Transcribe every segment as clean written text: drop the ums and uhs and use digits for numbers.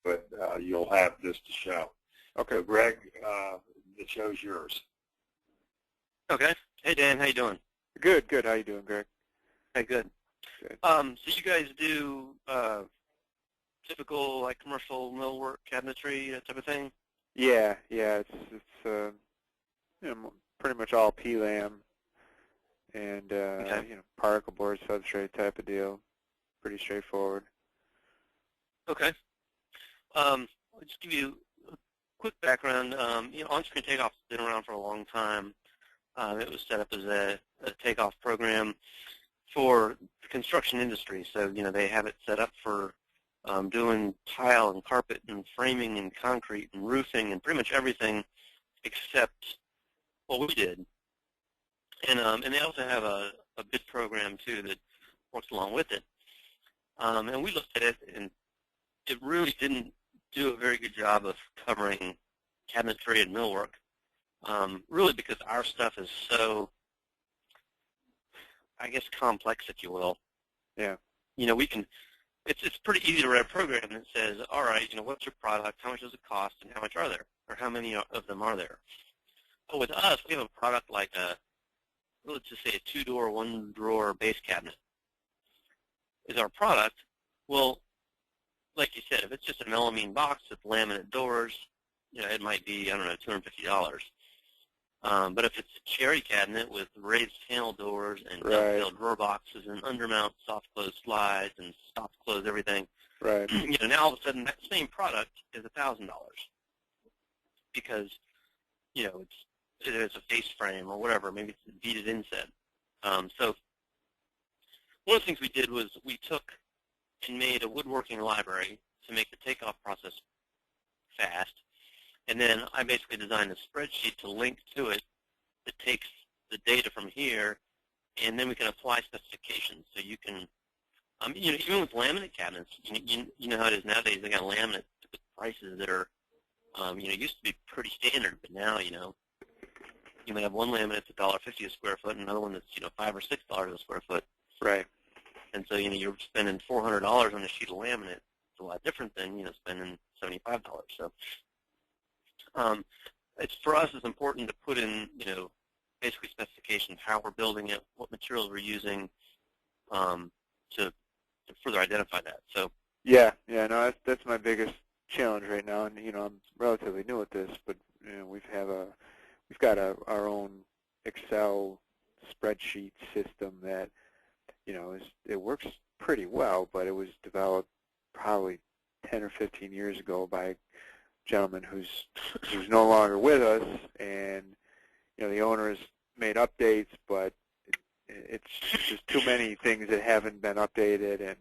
but you'll have this to show. Okay, so Greg, the show's yours. Okay. Hey, Dan. How you doing? Good, good. How you doing, Greg? Hey, good. Good. So you guys do typical like commercial millwork, cabinetry, that type of thing? Yeah, it's you know, pretty much all P-lam and Okay. you know, particle board substrate type of deal. Pretty straightforward. Okay. I'll just give you a quick background. You know, on-screen takeoff has been around for a long time. It was set up as a takeoff program for the construction industry. So, you know, they have it set up for doing tile and carpet and framing and concrete and roofing and pretty much everything except what we did. And they also have a bid program, too, that works along with it. And we looked at it, and it really didn't do a very good job of covering cabinetry and millwork, really because our stuff is so, I guess, complex, if you will. Yeah. You know, we can, it's pretty easy to write a program that says, all right, you know, what's your product, how much does it cost, and how much are there, or how many of them are there. But with us, we have a product like let's just say a two-door, one-drawer base cabinet is our product. Well, like you said, if it's just a melamine box with laminate doors, you know, it might be, I don't know, $250. But if it's a cherry cabinet with raised panel doors and dovetail drawer boxes and undermount soft close slides and soft close everything, Right. you know, now all of a sudden that same product is $1,000 because, you know, it's a face frame or whatever. Maybe it's a beaded inset. So one of the things we did was we took and made a woodworking library to make the takeoff process fast. And then I basically designed a spreadsheet to link to it that takes the data from here, and then we can apply specifications. So you can, you know, even with laminate cabinets, you know how it is nowadays. They got laminate with prices that are, you know, used to be pretty standard, but now, you know, you may have one laminate that's $1.50 a square foot, and another one that's, you know, $5 or $6 a square foot. Right. And so, you know, you're spending $400 on a sheet of laminate. It's a lot different than, you know, spending $75. So, it's for us, it's important to put in, you know, basically specifications, how we're building it, what materials we're using, to further identify that. So. Yeah, no, that's my biggest challenge right now, and you know, I'm relatively new at this, but you know, we've got our own Excel spreadsheet system that, you know, it works pretty well, but it was developed probably 10 or 15 years ago by a gentleman who's no longer with us, and you know, the owner has made updates, but it's just too many things that haven't been updated, and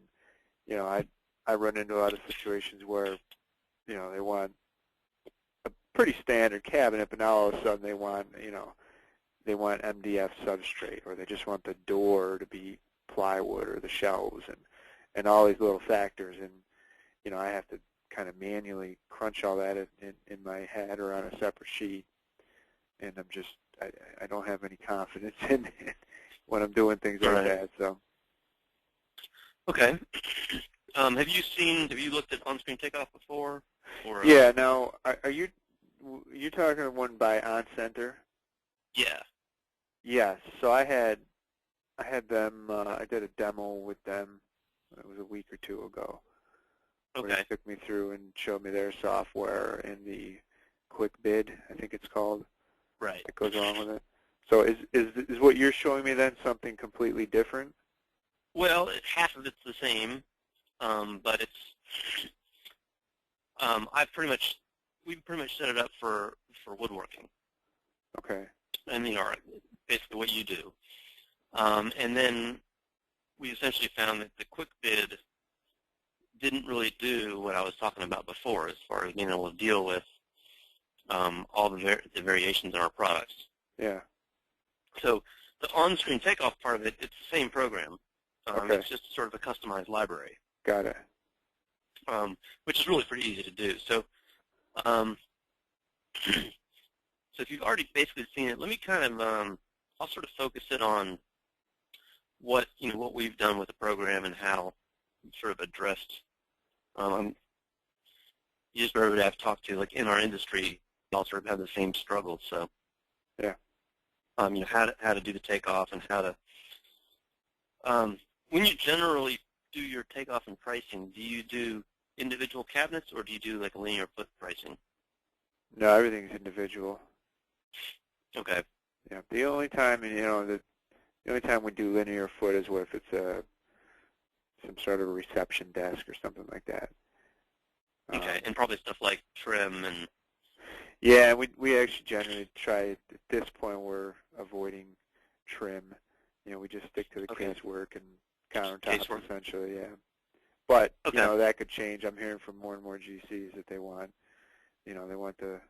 you know, I run into a lot of situations where, you know, they want a pretty standard cabinet, but now all of a sudden they want, you know, they want MDF substrate, or they just want the door to be plywood, or the shelves, and all these little factors, and you know, I have to kind of manually crunch all that in my head or on a separate sheet, and I don't have any confidence in it when I'm doing things like that. So. Okay. Have you looked at on-screen takeoff before? Or, yeah. Now, are you talking one by On Center? Yeah. Yes. So I had them. I did a demo with them. It was a week or two ago. Okay. Where they took me through and showed me their software and the quick bid, I think it's called. Right. That goes along with it. So is what you're showing me then something completely different? Well, half of it's the same, but it's we've pretty much set it up for woodworking. Okay. And you know, basically what you do, and then we essentially found that the quick bid didn't really do what I was talking about before, as far as being able to deal with all the variations in our products. Yeah. So the on-screen takeoff part of it, it's the same program. Okay. It's just sort of a customized library. Got it. Which is really pretty easy to do. So, so if you've already basically seen it, let me kind of, I'll sort of focus it on what we've done with the program and how we sort of addressed. you just remember to have talked to, like in our industry, we all sort of have the same struggles. So, Yeah. you know, how to do the takeoff and how to. When you generally do your takeoff and pricing, do you do individual cabinets or do you do like a linear foot pricing? No, everything's individual. Okay. Yeah. The only time, the only time we do linear foot is if it's some sort of a reception desk or something like that. Okay, and probably stuff like trim and. Yeah, we actually generally try. At this point, we're avoiding trim. We just stick to the casework and countertops essentially. Yeah. But that could change. I'm hearing from more and more GCs that they want, they want the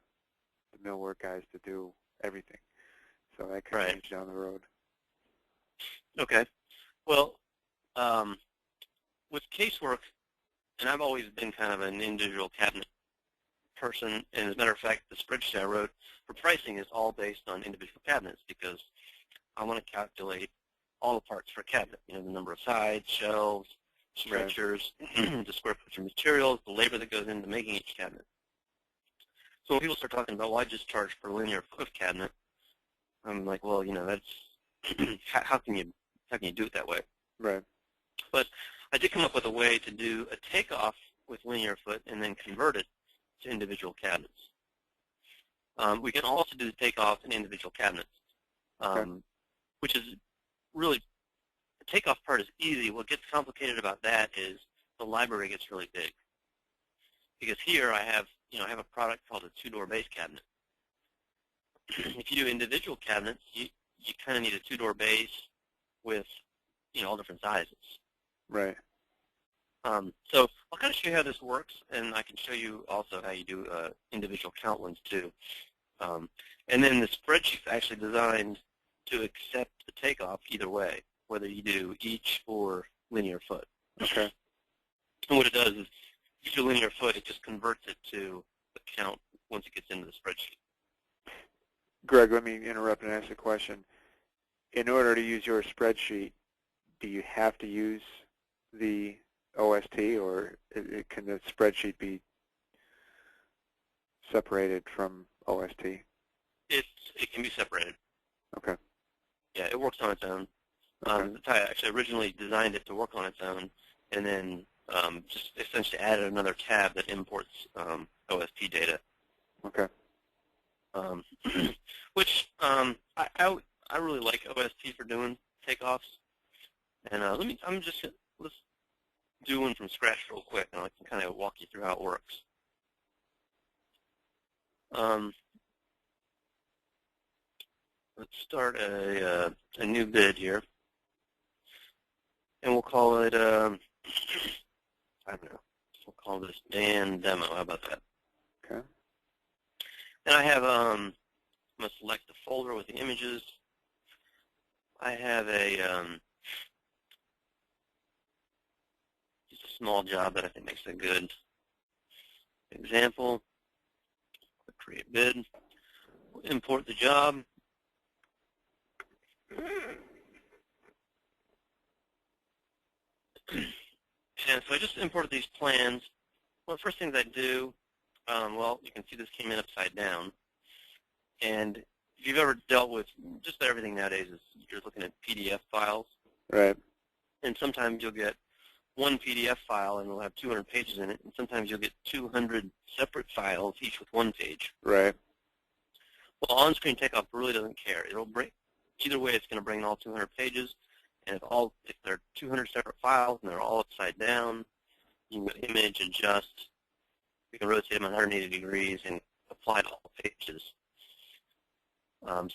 millwork guys to do everything. So that could change down the road. Okay. Well, with casework, and I've always been kind of an individual cabinet person, and as a matter of fact, the spreadsheet I wrote for pricing is all based on individual cabinets because I want to calculate all the parts for a cabinet, the number of sides, shelves, stretchers, the square footage of materials, the labor that goes into making each cabinet. So when people start talking about, well, I just charge per linear foot of cabinet, I'm like, well, that's how can you do it that way? Right. But I did come up with a way to do a takeoff with linear foot and then convert it to individual cabinets. We can also do the takeoff in individual cabinets, which is really, the takeoff part is easy. What gets complicated about that is the library gets really big. Because here I have a product called a two-door base cabinet. If you do individual cabinets, you kind of need a two-door base with, all different sizes. Right. So I'll kind of show you how this works, and I can show you also how you do individual count ones too. And then the spreadsheet's actually designed to accept the takeoff either way, whether you do each or linear foot. Okay. And what it does is, if you do linear foot, it just converts it to the count once it gets into the spreadsheet. Greg, let me interrupt and ask a question. In order to use your spreadsheet, do you have to use the OST, or can the spreadsheet be separated from OST? It can be separated. Okay. Yeah, it works on its own. Okay. I actually originally designed it to work on its own, and then just essentially added another tab that imports OST data. Okay. Which I really like OST for doing takeoffs. And let's do one from scratch real quick, and I can kind of walk you through how it works. Let's start a new bid here, and we'll call it I don't know. We'll call this Dan Demo. How about that? Okay. And I have I'm gonna select the folder with the images. I have a just a small job that I think makes a good example. Create bid. We'll import the job. And so I just imported these plans. One of the first things I do, well, you can see this came in upside down. And if you've ever dealt with just everything nowadays, is you're looking at PDF files. Right. And sometimes you'll get one PDF file and it'll have 200 pages in it, and sometimes you'll get 200 separate files, each with one page. Right. Well, on-screen takeoff really doesn't care. It'll bring, either way, it's going to bring all 200 pages. And if there are 200 separate files and they're all upside down, you can go image, adjust. You can rotate them 180 degrees and apply to all pages.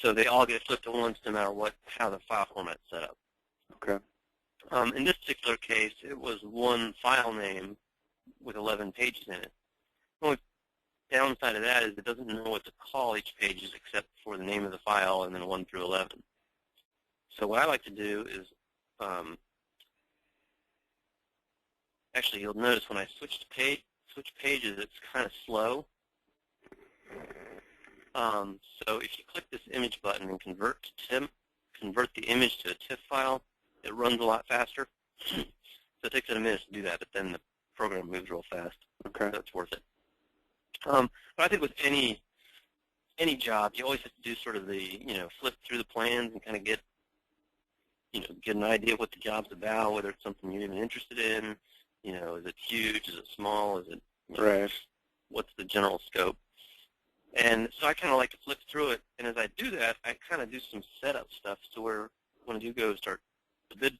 So they all get flipped at once no matter how the file format's set up. Okay. In this particular case, it was one file name with 11 pages in it. The only downside of that is it doesn't know what to call each page except for the name of the file and then 1 through 11. So what I like to do is, actually you'll notice when I switch pages, it's kind of slow. So if you click this image button and convert the image to a TIFF file, it runs a lot faster. So it takes it a minute to do that, but then the program moves real fast. Okay. So it's worth it. But I think with any job, you always have to do sort of the, flip through the plans and kind of get an idea of what the job's about, whether it's something you're even interested in. Is it huge? Is it small? Is it, Right. what's the general scope? And so I kind of like to flip through it. And as I do that, I kind of do some setup stuff to where when I do go start the bid,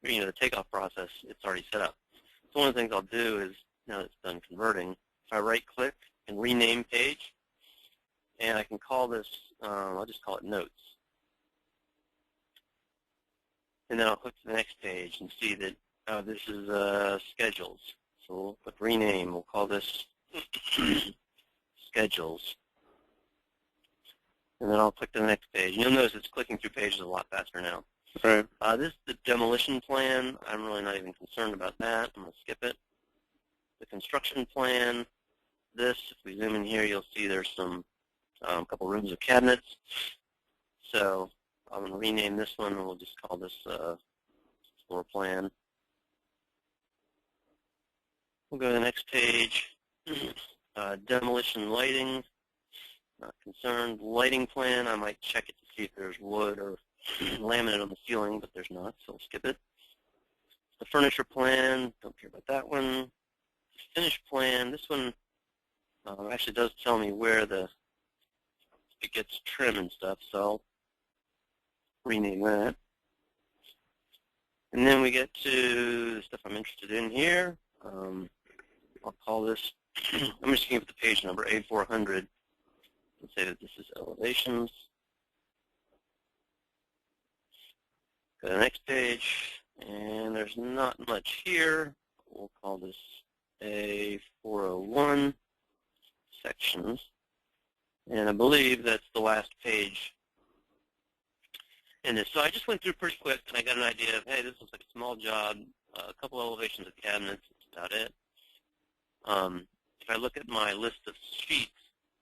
the takeoff process, it's already set up. So one of the things I'll do is, now that it's done converting, if I right-click and rename page, and I can call this, I'll just call it notes. And then I'll click to the next page and see that this is schedules. So we'll click rename. We'll call this schedules. And then I'll click to the next page. You'll notice it's clicking through pages a lot faster now. Right. This is the demolition plan. I'm really not even concerned about that. I'm going to skip it. The construction plan. This, if we zoom in here, you'll see there's some couple rooms of cabinets. So I'm going to rename this one, and we'll just call this floor plan. We'll go to the next page. Demolition lighting. Not concerned. Lighting plan, I might check it to see if there's wood or laminate on the ceiling, but there's not, so we'll skip it. The furniture plan, don't care about that one. The finish plan, this one actually does tell me where it gets trim and stuff, so I'll rename that. And then we get to the stuff I'm interested in here. I'll call this, I'm just going to give it the page number, A400. Let's say that this is elevations. Go to the next page, and there's not much here. We'll call this A401 sections. And I believe that's the last page in this. So I just went through pretty quick, and I got an idea of, hey, this looks like a small job, a couple elevations of cabinets, that's about it. If I look at my list of sheets,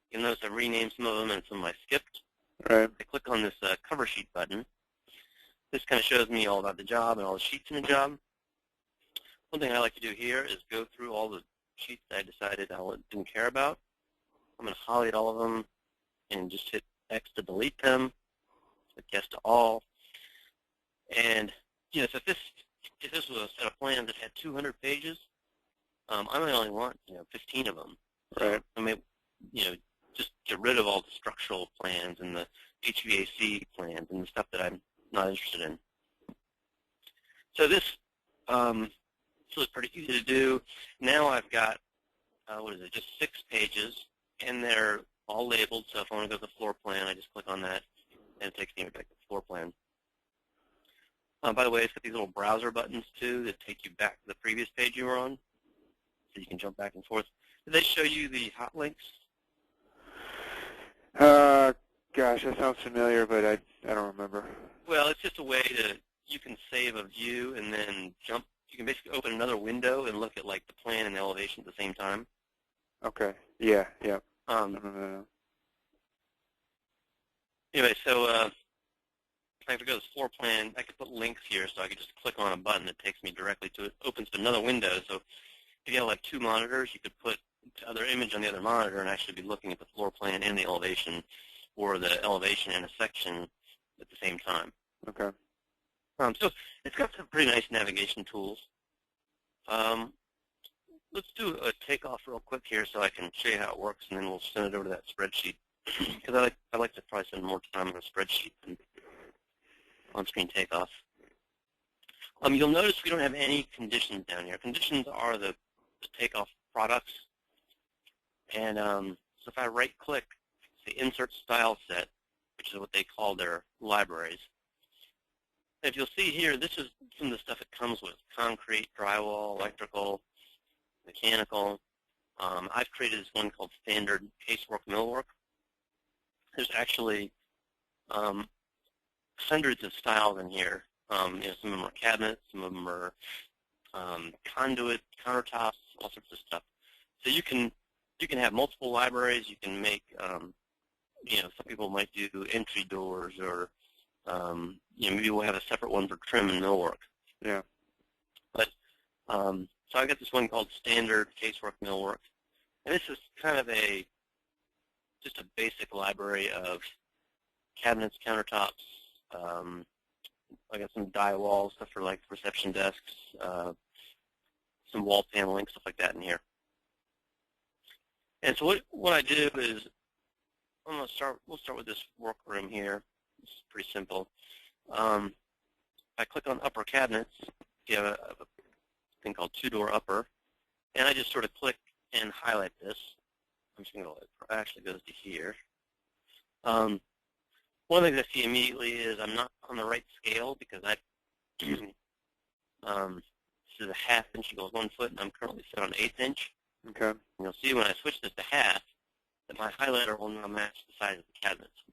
you'll notice I renamed some of them and some I skipped. Right. I click on this cover sheet button. This kind of shows me all about the job and all the sheets in the job. One thing I like to do here is go through all the sheets that I decided I didn't care about. I'm going to highlight all of them and just hit X to delete them. Hit yes to all. And so if this was a set of plans that had 200 pages, I might only want 15 of them. Right. I mean, just get rid of all the structural plans and the HVAC plans and the stuff that I'm not interested in. So this is pretty easy to do. Now I've got, just 6 pages, and they're all labeled. So if I want to go to the floor plan, I just click on that, and it takes me back to the floor plan. By the way, it's got these little browser buttons, too, that take you back to the previous page you were on, so you can jump back and forth. Did they show you the hot links? Gosh, that sounds familiar, but I don't remember. Well, it's just a way you can save a view and then jump. You can basically open another window and look at like the plan and the elevation at the same time. Okay. Yeah. Anyway, so if I have to go to the floor plan, I could put links here, so I could just click on a button that takes me directly to it. Opens to another window. So if you have like 2 monitors, you could put the other image on the other monitor and actually be looking at the floor plan and the elevation, or the elevation and a section at the same time. Okay. So it's got some pretty nice navigation tools. Let's do a takeoff real quick here so I can show you how it works, and then we'll send it over to that spreadsheet. Because I like to probably spend more time on the spreadsheet than on-screen takeoff. You'll notice we don't have any conditions down here. Conditions are the takeoff products. And so if I right-click the Insert Style Set, which is what they call their libraries, if you'll see here, this is some of the stuff it comes with: concrete, drywall, electrical, mechanical. I've created this one called Standard Casework Millwork. There's actually hundreds of styles in here. Some of them are cabinets, some of them are conduit, countertops, all sorts of stuff. So you can have multiple libraries. You can make, some people might do entry doors, or maybe we'll have a separate one for trim and millwork. Yeah. But so I got this one called Standard Casework Millwork. And this is kind of just a basic library of cabinets, countertops. I got some die walls, stuff for like reception desks, some wall paneling, stuff like that in here. And so what I do is we'll start with this workroom here. It's pretty simple. I click on upper cabinets. You have a thing called two-door upper, and I just sort of click and highlight this. I'm just going to go, it actually goes to here. One of the things I see immediately is I'm not on the right scale because this is a ½ inch equals 1 foot, and I'm currently set on 1/8 inch. Okay. And you'll see when I switch this to half that my highlighter will now match the size of the cabinets.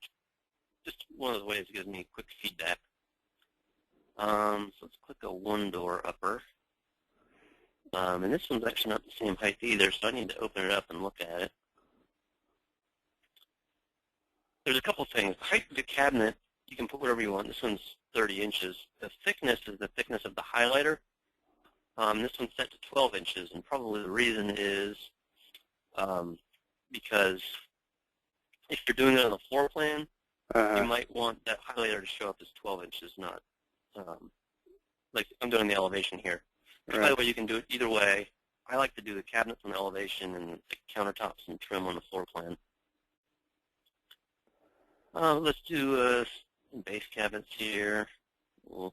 Just one of the ways it gives me quick feedback. So let's click a 1-door upper. And this one's actually not the same height either, so I need to open it up and look at it. There's a couple things. The height of the cabinet, you can put whatever you want. This one's 30 inches. The thickness is the thickness of the highlighter. This one's set to 12 inches, and probably the reason is because if you're doing it on a floor plan, you might want that highlighter to show up as 12 inches, not like I'm doing the elevation here. Right. By the way, you can do it either way. I like to do the cabinets on the elevation and the countertops and trim on the floor plan. Let's do some base cabinets here. We're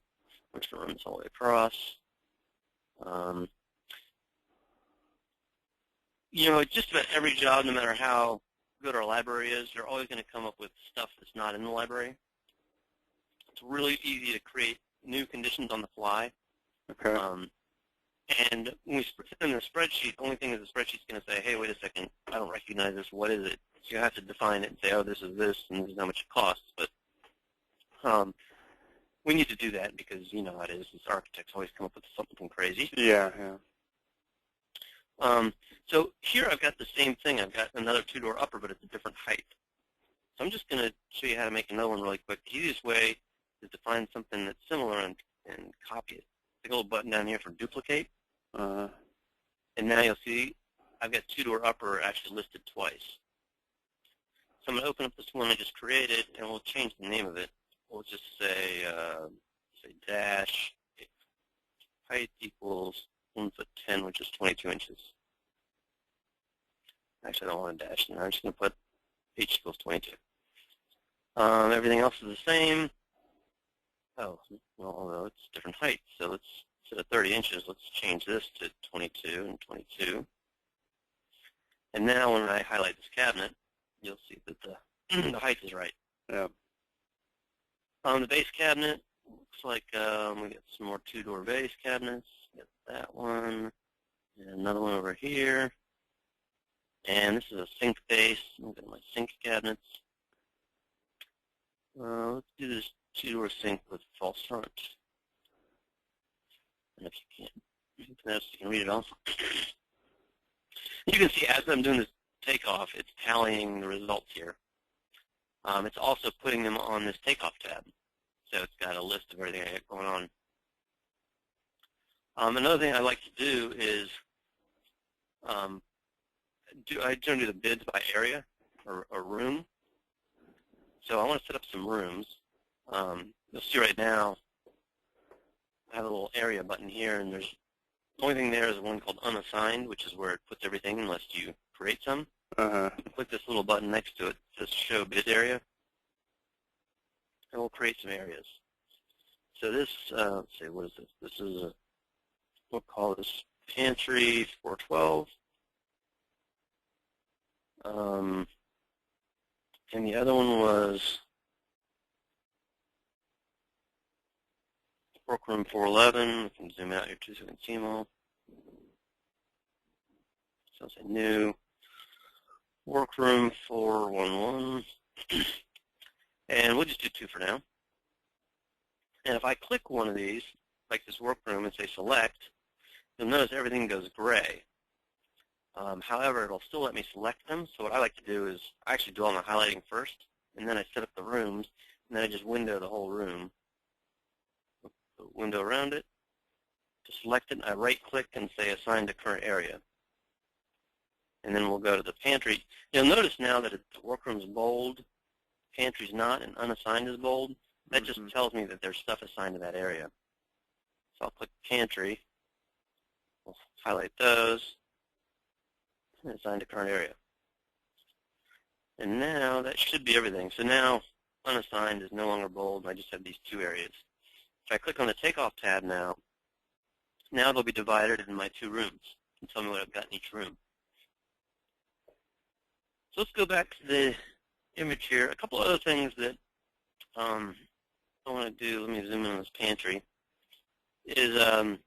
just going to run this all the way across. You know, just about every job, no matter how good our library is, you're always going to come up with stuff that's not in the library. It's really easy to create new conditions on the fly. Okay. And when we put it in the spreadsheet, the only thing is the spreadsheet's going to say, hey, wait a second, I don't recognize this. What is it? So you have to define it and say, oh, this is this, and this is how much it costs. But we need to do that because you know how it is. As architects always come up with something crazy. Yeah, yeah. So here I've got the same thing. I've got another two-door upper, but it's a different height. So I'm just going to show you how to make another one really quick. The easiest way is to find something that's similar and copy it. Take a little button down here for duplicate. And now you'll see I've got two-door upper actually listed twice. So I'm going to open up this one I just created, and we'll change the name of it. We'll just say dash height equals 1'10", which is 22 inches. Actually, I don't want a dash now. I'm just going to put h equals 22. Everything else is the same. Oh, well, although it's different height. So let's, instead of 30 inches, let's change this to 22 and 22. And now when I highlight this cabinet, you'll see that the height is right. Yeah. The base cabinet, looks like we got some more two-door base cabinets. Got that one, and another one over here. And this is a sink base. Look at my sink cabinets. Let's do this two-door sink with false front. And if you can't, you can read it off. You can see as I'm doing this takeoff, it's tallying the results here. It's also putting them on this takeoff tab. So it's got a list of everything I got going on. Another thing I like to do is I generally do the bids by area or room. So I want to set up some rooms. You'll see right now I have a little area button here, and there's the only thing there is one called unassigned, which is where it puts everything unless you create some. Click this little button next to it. It says show bid area. And we'll create some areas. So this, let's see, what is this? This is we'll call this pantry 412. And the other one was workroom 411. We can zoom out here too so we can see them all. So I'll say new workroom 411. And we'll just do 2 for now. And if I click one of these, like this workroom, and say select, you'll notice everything goes gray. However, it'll still let me select them. So what I like to do is I actually do all my highlighting first, and then I set up the rooms, and then I just window the whole room. Put the window around it. To select it, I right-click and say assign to current area. and then we'll go to the pantry. You'll notice now that the workroom's bold, pantry's not, and unassigned is bold. That just tells me that there's stuff assigned to that area. So I'll click pantry. We'll highlight those. And assign to current area. And now that should be everything. So now unassigned is no longer bold, and I just have these two areas. If I click on the takeoff tab now they'll be divided in my two rooms and tell me what I've got in each room. So let's go back to the image here. A couple other things that I want to do, let me zoom in on this pantry, is one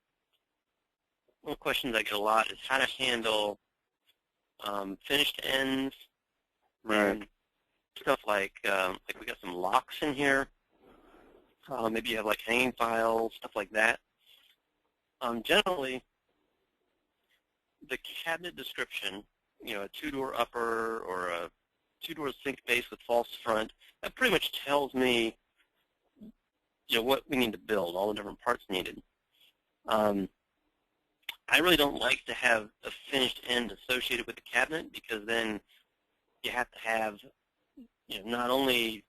of the questions I get a lot is how to handle finished ends, Right. and stuff like we got some locks in here. Maybe you have like hanging files, stuff like that. Generally, the cabinet description, a two-door upper or a two-door sink base with false front, that pretty much tells me, what we need to build, all the different parts needed. I really don't like to have a finished end associated with the cabinet because then you have to have, not only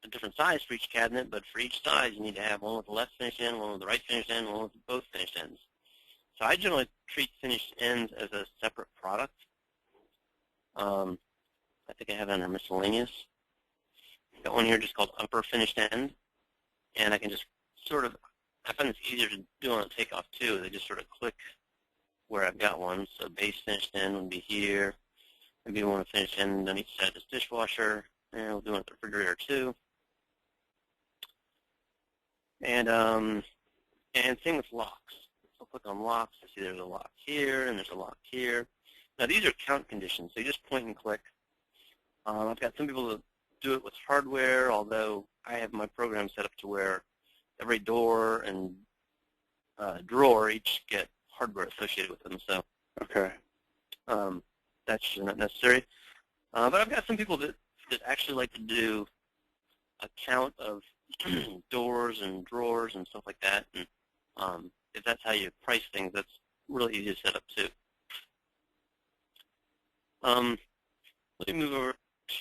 a different size for each cabinet, but for each size you need to have one with the left finished end, one with the right finished end, one with both finished ends. So I generally treat finished ends as a separate product. I think I have it under miscellaneous. Got one here just called upper finished end, and I can just sort of, I find it's easier to do on a takeoff too. They just sort of click where I've got one. So base finished end would be here. Maybe we want to finish end on each side of this dishwasher, and we'll do it at the refrigerator too. And same with locks. So click on locks to see there's a lock here and there's a lock here. Now these are count conditions, so you just point and click. I've got some people that do it with hardware, although I have my program set up to where every door and drawer each get hardware associated with them. So Okay. That's not necessary. But I've got some people that actually like to do a count of doors and drawers and stuff like that. And if that's how you price things, that's really easy to set up too. Let me move over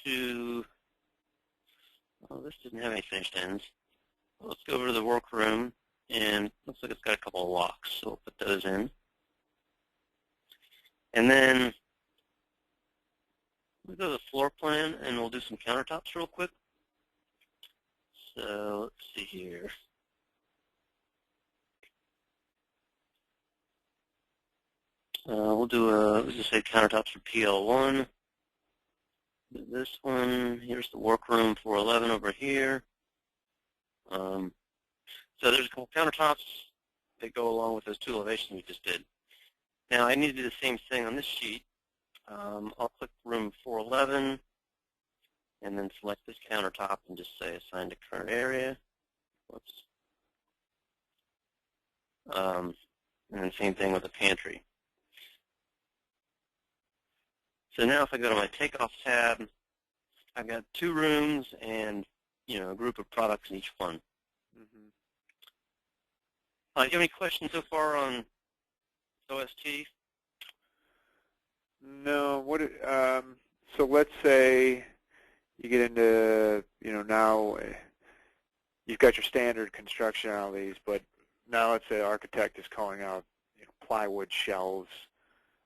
to, this doesn't have any finished ends. Let's go over to the workroom, and looks like it's got a couple of locks, so we'll put those in. And then we'll go to the floor plan, and we'll do some countertops real quick. So let's see here. We'll just say countertops for PL1. This one, here's the workroom 411 over here. So there's a couple countertops that go along with those two elevations we just did. Now I need to do the same thing on this sheet. I'll click room 411 and then select this countertop and just say assign to current area. Whoops. And then same thing with the pantry. So now if I go to my takeoff tab, I've got two rooms and a group of products in each one. Mm-hmm. Do you have any questions so far on OST? No. What? So let's say you get into, now you've got your standard construction on all these, but now let's say the architect is calling out, plywood shelves,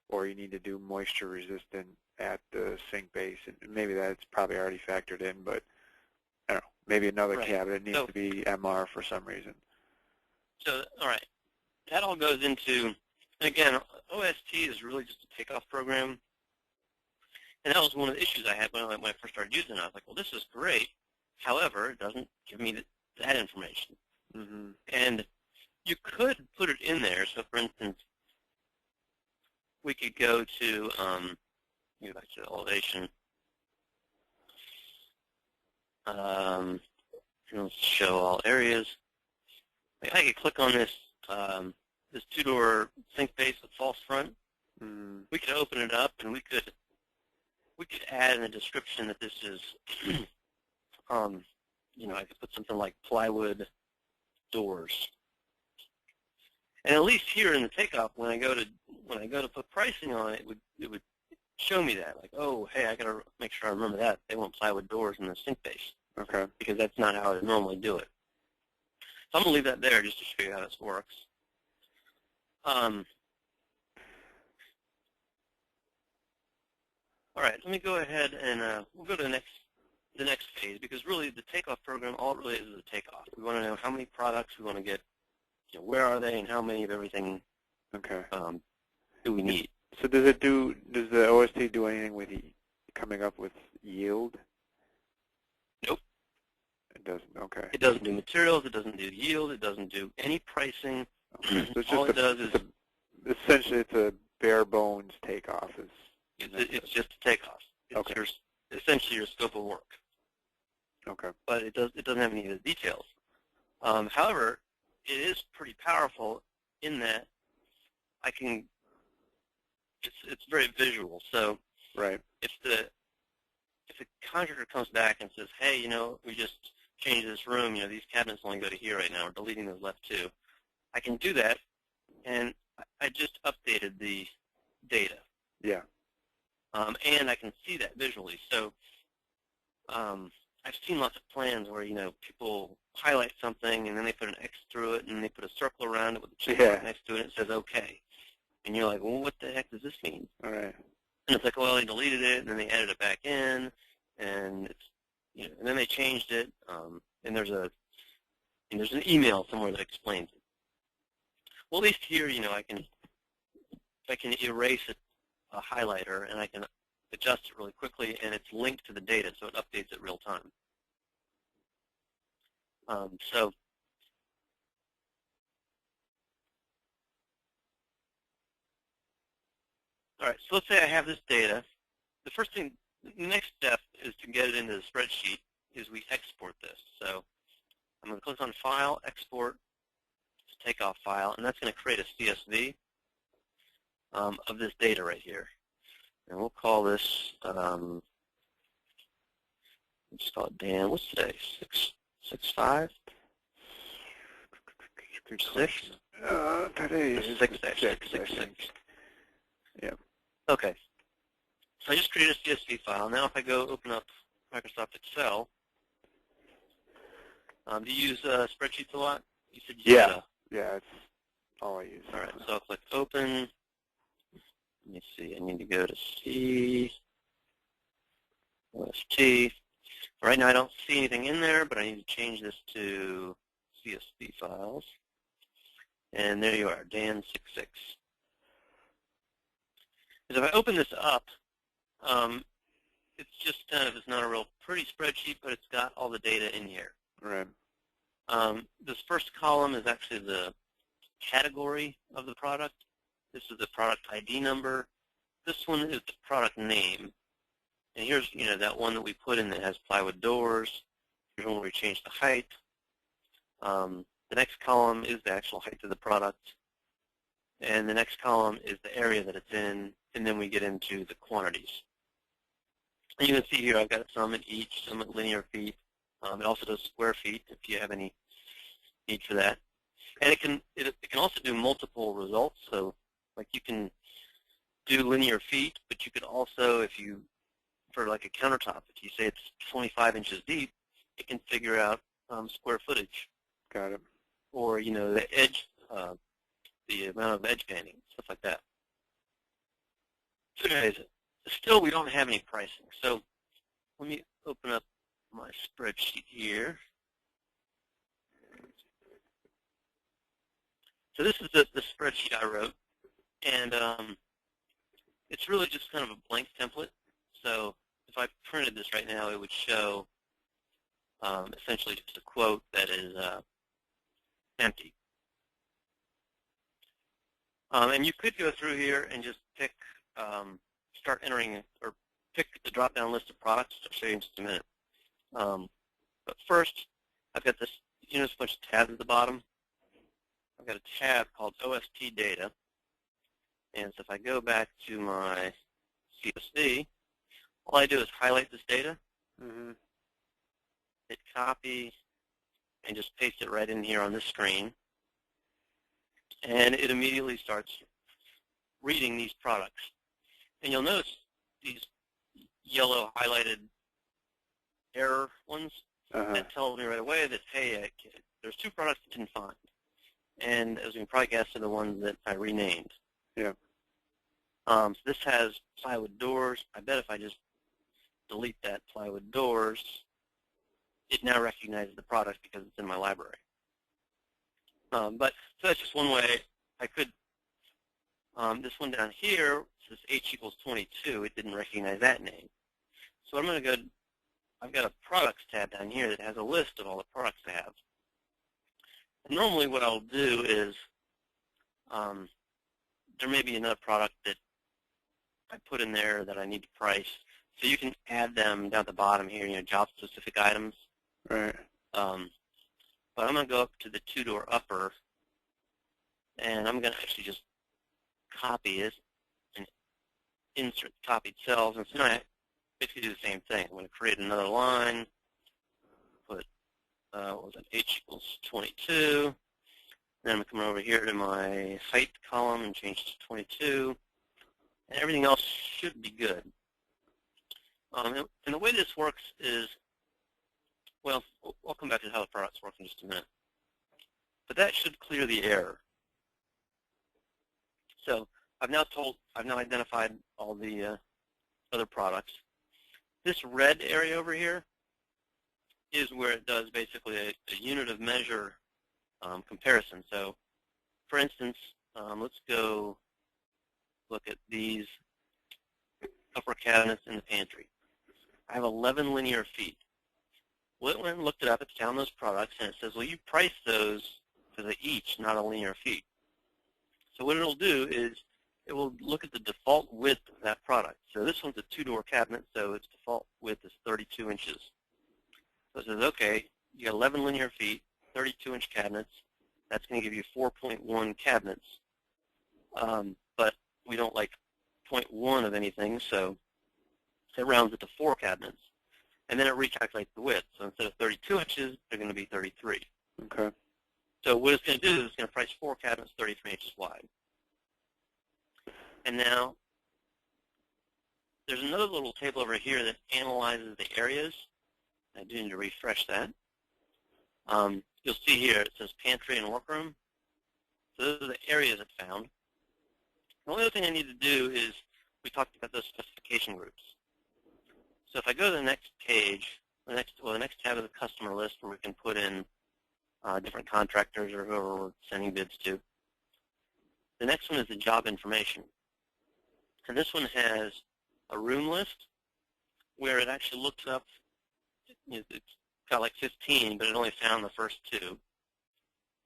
or you need to do moisture resistant at the sink base, and maybe that's probably already factored in, but I don't know, maybe another cabinet needs to be MR for some reason. So, all right, that all goes into, again, OST is really just a takeoff program, and that was one of the issues I had when I first started using it. I was like, well, this is great, however, it doesn't give me that information. Mm-hmm. And you could put it in there, so for instance, we could go to, go back to the elevation. Let's show all areas. I could click on this this two-door sink base with false front. Mm. We could open it up, and we could add in the description that this is, I could put something like plywood doors. And at least here in the takeoff, when I go to put pricing on it, it would show me that. Like, oh, hey, I got to make sure I remember that. They want plywood doors in the sink base. Okay. Because that's not how I would normally do it. So I'm going to leave that there just to show you how this works. All right, let me go ahead and we'll go to the next phase, because really the takeoff program, all it really is a takeoff. We want to know how many products we want to get, where are they, and how many of everything Okay. do we need. So does the OST do anything with coming up with yield? Nope. It doesn't. Okay. It doesn't do materials. It doesn't do yield. It doesn't do any pricing. Okay. So it's all just it does is essentially it's a bare bones takeoff. it's just a takeoff. It's Okay. essentially your scope of work. Okay. But it doesn't have any of the details. However, it is pretty powerful in that it's very visual. So Right. if the contractor comes back and says, hey, we just changed this room, these cabinets only go to here right now, we're deleting those left two, I can do that, and I just updated the data. Yeah. And I can see that visually. So I've seen lots of plans where, people highlight something and then they put an X through it and they put a circle around it with a check mark next to it and it says OK. And you're like, well, what the heck does this mean? All right. And it's like, well, they deleted it and then they added it back in, and it's, and then they changed it. And there's an email somewhere that explains it. Well, at least here, I can erase a highlighter and I can adjust it really quickly, and it's linked to the data, so it updates it real time. So all right, so let's say I have this data. The next step is to get it into the spreadsheet, is we export this. So I'm going to click on File, Export, Takeoff File, and that's going to create a CSV of this data right here. And we'll call this, let's call it Dan. What's today? 6/5? 6? Today is 6, actually. 6. Yeah. Okay. So I just created a CSV file. Now if I go open up Microsoft Excel, do you use spreadsheets a lot? You said you Yeah. Yeah, it's all I use. All right, so I'll click Open. Let me see. I need to go to C, OST. Right now I don't see anything in there, but I need to change this to CSV files. And there you are, Dan66. If I open this up, it's just it's not a real pretty spreadsheet, but it's got all the data in here. Right. This first column is actually the category of the product. This is the product ID number. This one is the product name. And here's that one that we put in that has plywood doors. Here's one where we change the height. The next column is the actual height of the product. And the next column is the area that it's in, and then we get into the quantities. And you can see here I've got some at each, some at linear feet. It also does square feet if you have any need for that. And it can also do multiple results. So like you can do linear feet, but you could also, for like a countertop, if you say it's 25 inches deep, it can figure out square footage. Got it. Or the edge, the amount of edge banding, stuff like that. So anyways, still we don't have any pricing. So let me open up my spreadsheet here. So this is the spreadsheet I wrote, and it's really just kind of a blank template. So if I printed this right now, it would show essentially just a quote that is empty. And you could go through here and just pick, start entering, or pick the drop-down list of products. I'll show you in just a minute. But first, I've got this, a bunch of tabs at the bottom. I've got a tab called OST Data. And so if I go back to my CSV, all I do is highlight this data, hit copy, and just paste it right in here on this screen. And it immediately starts reading these products. And you'll notice these yellow highlighted error ones, that tells me right away that, hey, there's 2 products I didn't find. And as you can probably guess, are the ones that I renamed. Yeah. So this has plywood doors. I bet if I just delete that plywood doors, it now recognizes the product because it's in my library. But so that's just one way I could. This one down here says H equals 22. It didn't recognize that name. So I'm going to go. I've got a products tab down here that has a list of all the products I have. And normally what I'll do is there may be another product that I put in there that I need to price. So you can add them down at the bottom here, job-specific items. Right. But I'm going to go up to the 2-door upper, and I'm going to actually just copy it and insert copied cells. And so now I basically do the same thing. I'm going to create another line, put, what was it, H equals 22. Then I'm going to come over here to my height column and change it to 22. And everything else should be good. And the way this works is, well, I'll come back to how the products work in just a minute. But that should clear the error. So I've now identified all the other products. This red area over here is where it does basically a unit of measure comparison. So, for instance, let's go look at these upper cabinets in the pantry. I have 11 linear feet. Well, it went and looked it up. It's found those products, and it says, well, you price those for the each, not a linear feet. So what it'll do is it will look at the default width of that product. So this one's a 2-door cabinet, so its default width is 32 inches. So it says, okay, you got 11 linear feet, 32-inch cabinets. That's going to give you 4.1 cabinets. But we don't like 0.1 of anything, so it rounds it to 4 cabinets. And then it recalculates the width. So instead of 32 inches, they're going to be 33. Okay. So what it's going to do is it's going to price 4 cabinets 33 inches wide. And now there's another little table over here that analyzes the areas. I do need to refresh that. You'll see here it says pantry and workroom. So those are the areas it found. The only other thing I need to do is, we talked about those specification groups. So if I go to the next page, the next tab is the customer list where we can put in different contractors or whoever we're sending bids to. The next one is the job information. And this one has a room list where it actually looks up, it's got like 15, but it only found the first 2.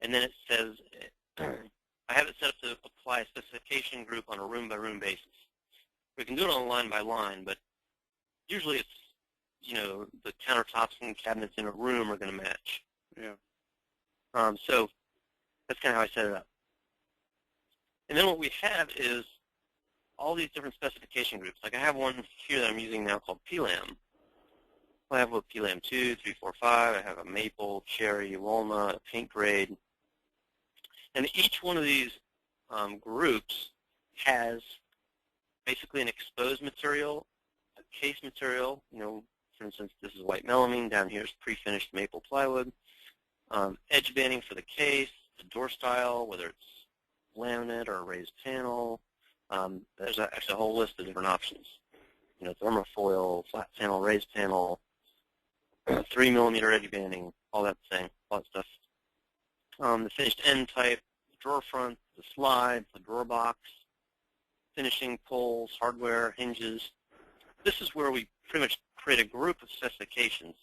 And then it says, I have it set up to apply a specification group on a room-by-room basis. We can do it on a line-by-line, but usually it's, the countertops and cabinets in a room are going to match. Yeah. So that's kind of how I set it up. And then what we have is all these different specification groups. Like I have one here that I'm using now called PLAM. I have a PLAM 2, 3, 4, 5. I have a maple, cherry, walnut, a paint grade. And each one of these groups has basically an exposed material, a case material. For instance, this is white melamine. Down here is pre-finished maple plywood. Edge banding for the case, the door style, whether it's laminate or a raised panel. There's actually a whole list of different options. Thermofoil, flat panel, raised panel, 3mm edge banding, all that stuff. The finished end type, the drawer front, the slides, the drawer box, finishing poles, hardware, hinges. This is where we pretty much create a group of specifications.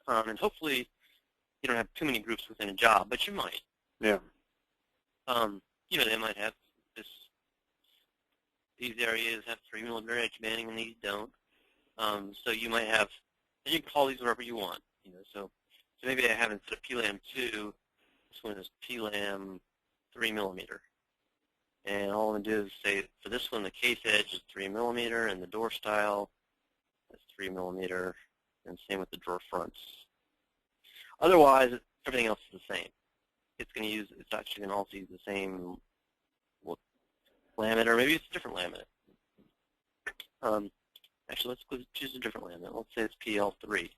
And hopefully you don't have too many groups within a job, but you might. Yeah. They might have these areas have 3mm edge banding and these don't. So you might have, and you can call these whatever you want. So maybe I have instead of PLAM 2, this one is PLAM 3mm. And all I'm going to do is say for this one the case edge is 3mm and the door style is 3mm, and same with the drawer fronts. Otherwise, everything else is the same. It's actually going to also use the same laminate, or maybe it's a different laminate. Actually, let's choose a different laminate. Let's say it's PL3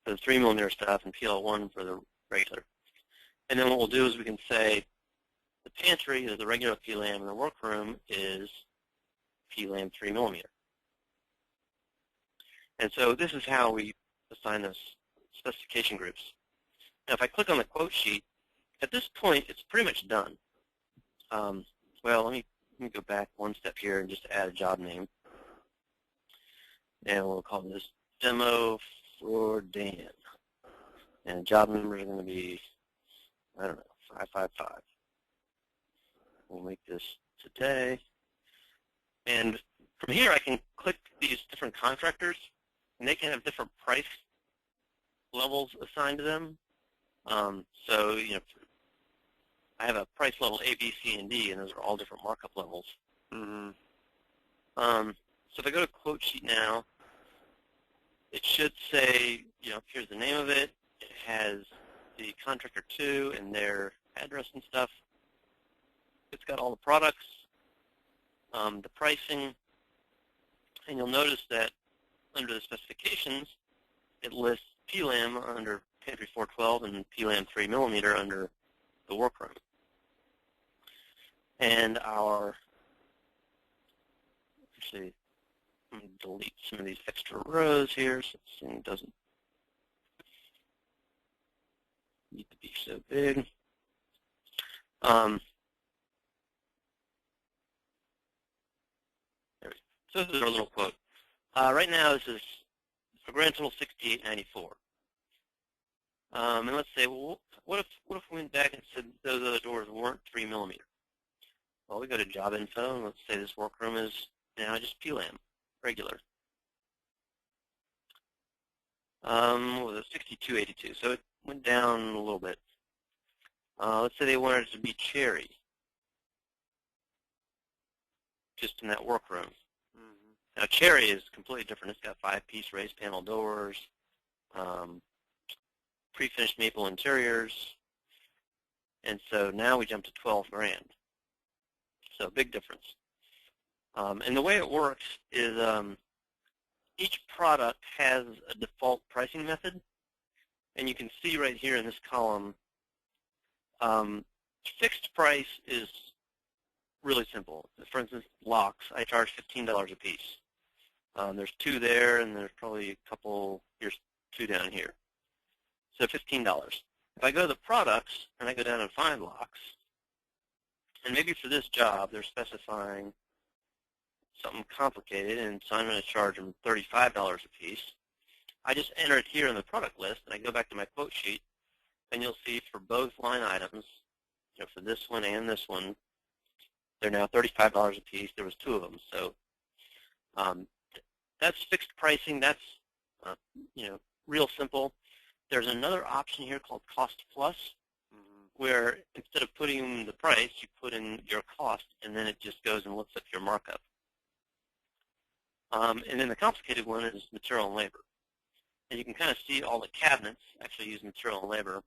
for the 3mm stuff and PL1 for the regular. And then what we'll do is we can say the pantry is the regular PLAM and the workroom is PLAM 3mm. And so this is how we assign those specification groups. Now, if I click on the quote sheet, at this point, it's pretty much done. Well, let me go back one step here and just add a job name. And we'll call this Demo for Dan. And job numbers are going to be, I don't know, 555. We'll make this today. And from here, I can click these different contractors, and they can have different price levels assigned to them. So, I have a price level A, B, C, and D, and those are all different markup levels. Mm-hmm. So if I go to quote sheet now, it should say, here's the name of it. It has the contractor to and their address and stuff. It's got all the products, the pricing, and you'll notice that under the specifications, it lists PLAM under Pantry 412 and PLAM 3mm under the workroom. And actually, I'm going to delete some of these extra rows here so this thing doesn't need to be so big. There we go. So this is our little quote. Right now, this is a grand total $68.94. And let's say, well, what if we went back and said those other doors weren't 3mm? Well, we go to job info, and let's say this workroom is now just PLAM, regular. What was it, $62.82? So it went down a little bit. Let's say they wanted it to be cherry, just in that workroom. Mm-hmm. Now, cherry is completely different. It's got 5-piece raised panel doors, pre-finished maple interiors, and so now we jump to 12 grand. So big difference. And the way it works is each product has a default pricing method, and you can see right here in this column, fixed price is really simple. For instance, locks, I charge $15 a piece. There's 2 there, and there's probably a couple, here's 2 down here. So $15. If I go to the products, and I go down and find locks, and maybe for this job, they're specifying something complicated, and so I'm going to charge them $35 a piece. I just enter it here in the product list, and I go back to my quote sheet, and you'll see for both line items, for this one and this one, they're now $35 a piece. There was 2 of them, so that's fixed pricing. That's real simple. There's another option here called cost plus, where instead of putting in the price, you put in your cost, and then it just goes and looks up your markup. And then the complicated one is material and labor. And you can kind of see all the cabinets actually use material and labor.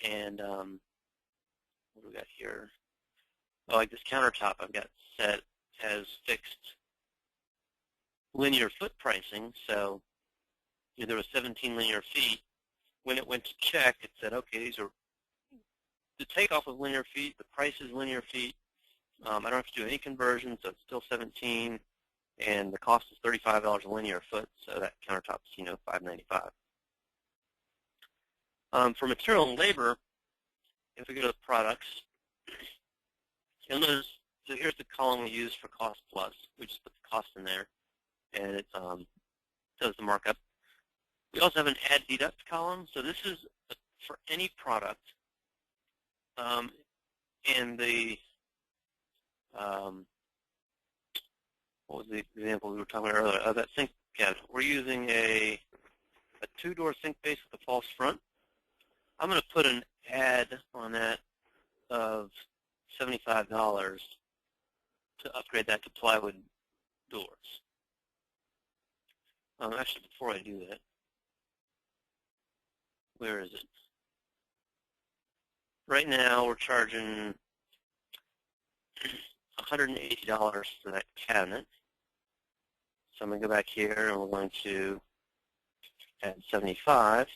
And what do we got here? Oh, like this countertop I've got set has fixed linear foot pricing. So there was 17 linear feet. When it went to check, it said, okay, these are the takeoff of linear feet, the price is linear feet. I don't have to do any conversion, so it's still 17, and the cost is $35 a linear foot, so that countertop is, $5.95. For material and labor, if we go to the products, you'll notice, so here's the column we use for cost plus. We just put the cost in there, and it does the markup. We also have an add deduct column, so this is for any product. And the, what was the example we were talking about earlier? That sink cabinet. We're using a 2-door sink base with a false front. I'm going to put an add on that of $75 to upgrade that to plywood doors. Actually, before I do that, where is it? Right now, we're charging $180 for that cabinet. So I'm going to go back here, and we're going to add 75,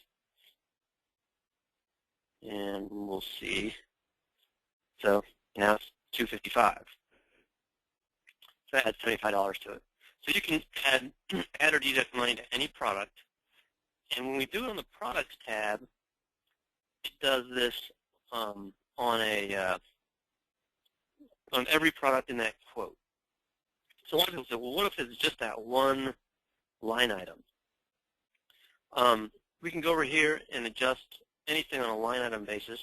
and we'll see. So now it's $255. So I add $75 to it. So you can add or deduct money to any product. And when we do it on the Products tab, it does this on every product in that quote. So a lot of people say, well, what if it's just that one line item? We can go over here and adjust anything on a line item basis.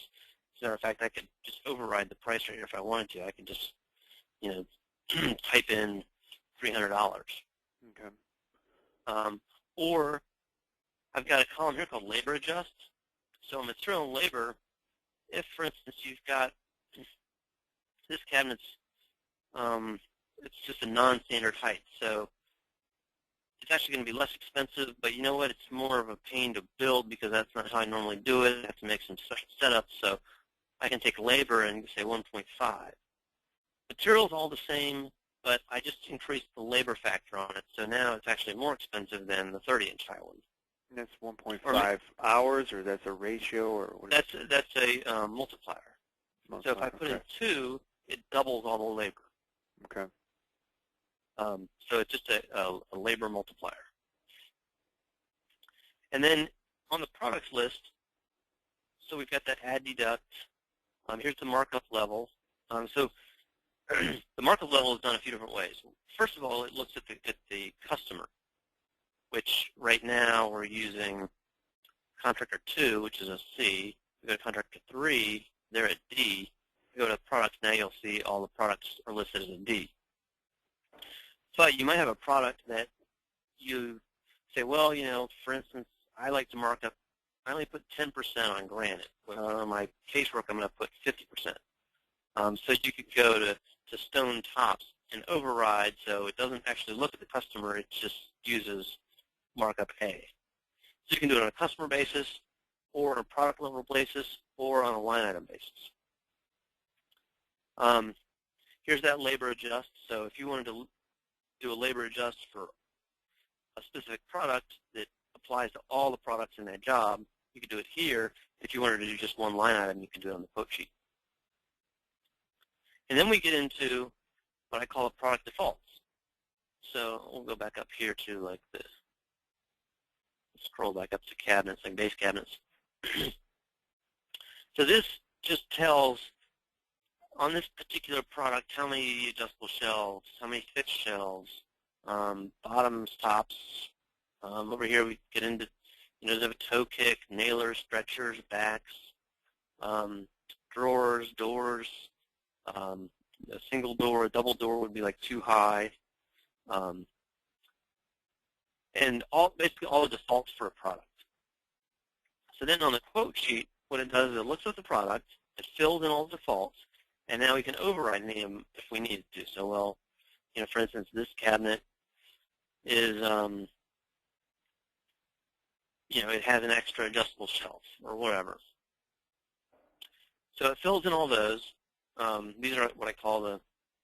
As a matter of fact, I could just override the price right here if I wanted to. I could just, type in $300. Okay. Or I've got a column here called Labor Adjust. So material and labor, if, for instance, you've got this cabinet's, it's just a non-standard height. So it's actually going to be less expensive, but you know what? It's more of a pain to build because that's not how I normally do it. I have to make some special setups. So I can take labor and say 1.5. Material's all the same, but I just increased the labor factor on it. So now it's actually more expensive than the 30-inch high one. And that's 1.5 hours, or that's a ratio, or what? That's a multiplier. So if I put in 2, it doubles all the labor. Okay. So it's just a labor multiplier. And then on the products list, so we've got that add deduct. Here's the markup level. So the markup level is done a few different ways. First of all, it looks at the customer, which right now we're using contractor 2, which is a C. We go to contractor 3, they're at D. We go to products, now you'll see all the products are listed as a D. But you might have a product that you say, well, for instance, I like to mark up, I only put 10% on granite. Well, on my casework, I'm going to put 50%. So you could go to stone tops and override, so it doesn't actually look at the customer, it just uses markup A. So you can do it on a customer basis, or on a product level basis, or on a line item basis. Here's that labor adjust. So if you wanted to do a labor adjust for a specific product that applies to all the products in that job, you could do it here. If you wanted to do just one line item, you can do it on the quote sheet. And then we get into what I call the product defaults. So we'll go back up here to like this. Scroll back up to cabinets, like base cabinets. So this just tells, on this particular product, how many adjustable shelves, how many fixed shelves, bottoms, tops. Over here we get into, does it have a toe kick, nailers, stretchers, backs, drawers, doors. A single door, a double door would be like too high. And basically all the defaults for a product. So then on the quote sheet, what it does is it looks at the product, it fills in all the defaults, and now we can override any of them if we need to. So, well, for instance, this cabinet is, it has an extra adjustable shelf or whatever. So it fills in all those. These are what I call the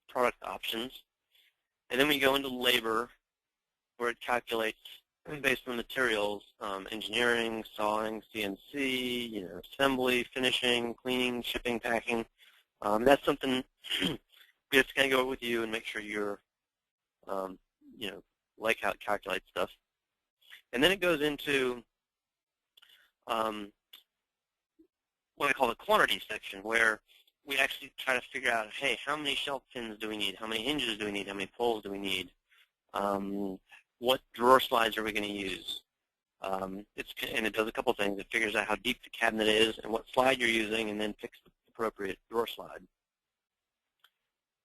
product options. And then we go into labor, where it calculates based on materials, engineering, sawing, CNC, assembly, finishing, cleaning, shipping, packing. That's something we have to kind of go over with you and make sure you're, like how it calculates stuff. And then it goes into what I call the quantity section, where we actually try to figure out, hey, how many shelf pins do we need? How many hinges do we need? How many poles do we need? What drawer slides are we going to use? And it does a couple things. It figures out how deep the cabinet is and what slide you're using, and then picks the appropriate drawer slide.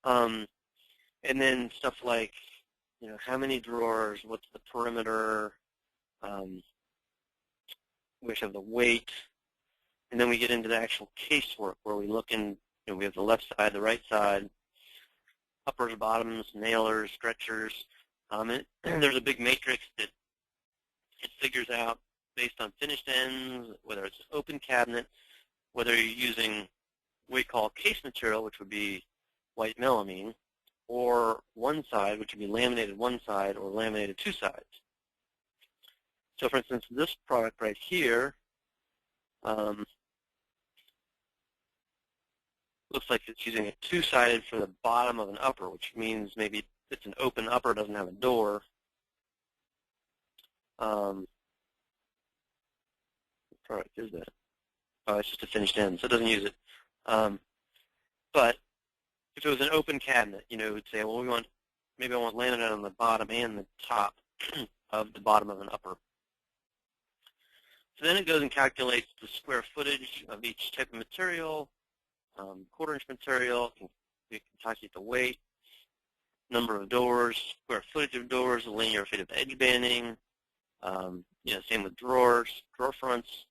And then stuff like, how many drawers, what's the perimeter, we have the weight, and then we get into the actual casework where we look in, we have the left side, the right side, uppers, bottoms, nailers, stretchers. And there's a big matrix that it figures out based on finished ends, whether it's an open cabinet, whether you're using what we call case material, which would be white melamine, or one side, which would be laminated one side or laminated two sides. So for instance, this product right here looks like it's using a two-sided for the bottom of an upper, which means maybe it's an open upper, doesn't have a door. What product is that? Oh, it's just a finished end, so it doesn't use it. But if it was an open cabinet, you know, we'd say, well, maybe I want laminate on the bottom and the top of the bottom of an upper. So then it goes and calculates the square footage of each type of material, quarter-inch material. We can calculate the weight, number of doors, square footage of doors, the linear feet of edge banding. You know, same with drawers, drawer fronts.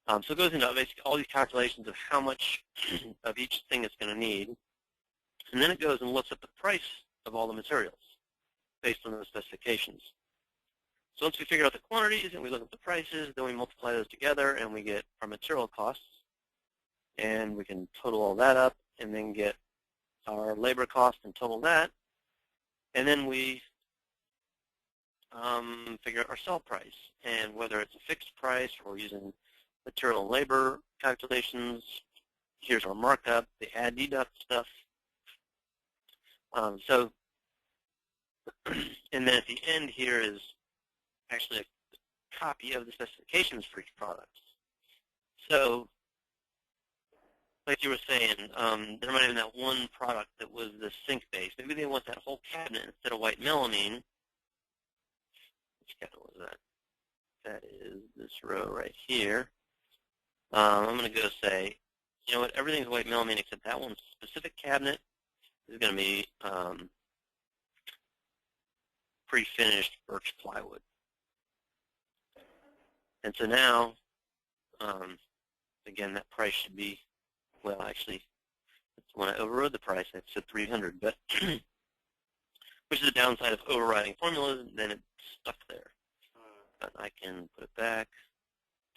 So it goes into basically all these calculations of how much of each thing it's going to need. And then it goes and looks at the price of all the materials based on the specifications. So once we figure out the quantities and we look at the prices, then we multiply those together and we get our material costs. And we can total all that up and then get our labor cost and total that. And then we figure out our sell price, and whether it's a fixed price or using material and labor calculations. Here's our markup, the add deduct stuff. And then at the end here is actually a copy of the specifications for each product. So, like you were saying, there might have been that one product that was the sink base. Maybe they want that whole cabinet instead of white melamine. Which cabinet was that? That is this row right here. I'm going to go say, you know what, everything's white melamine except that one specific cabinet is going to be pre-finished birch plywood. And so now, again, that price should be, well, actually, when I overrode the price, I said 300, but which is the downside of overriding formulas, then it's stuck there. But I can put it back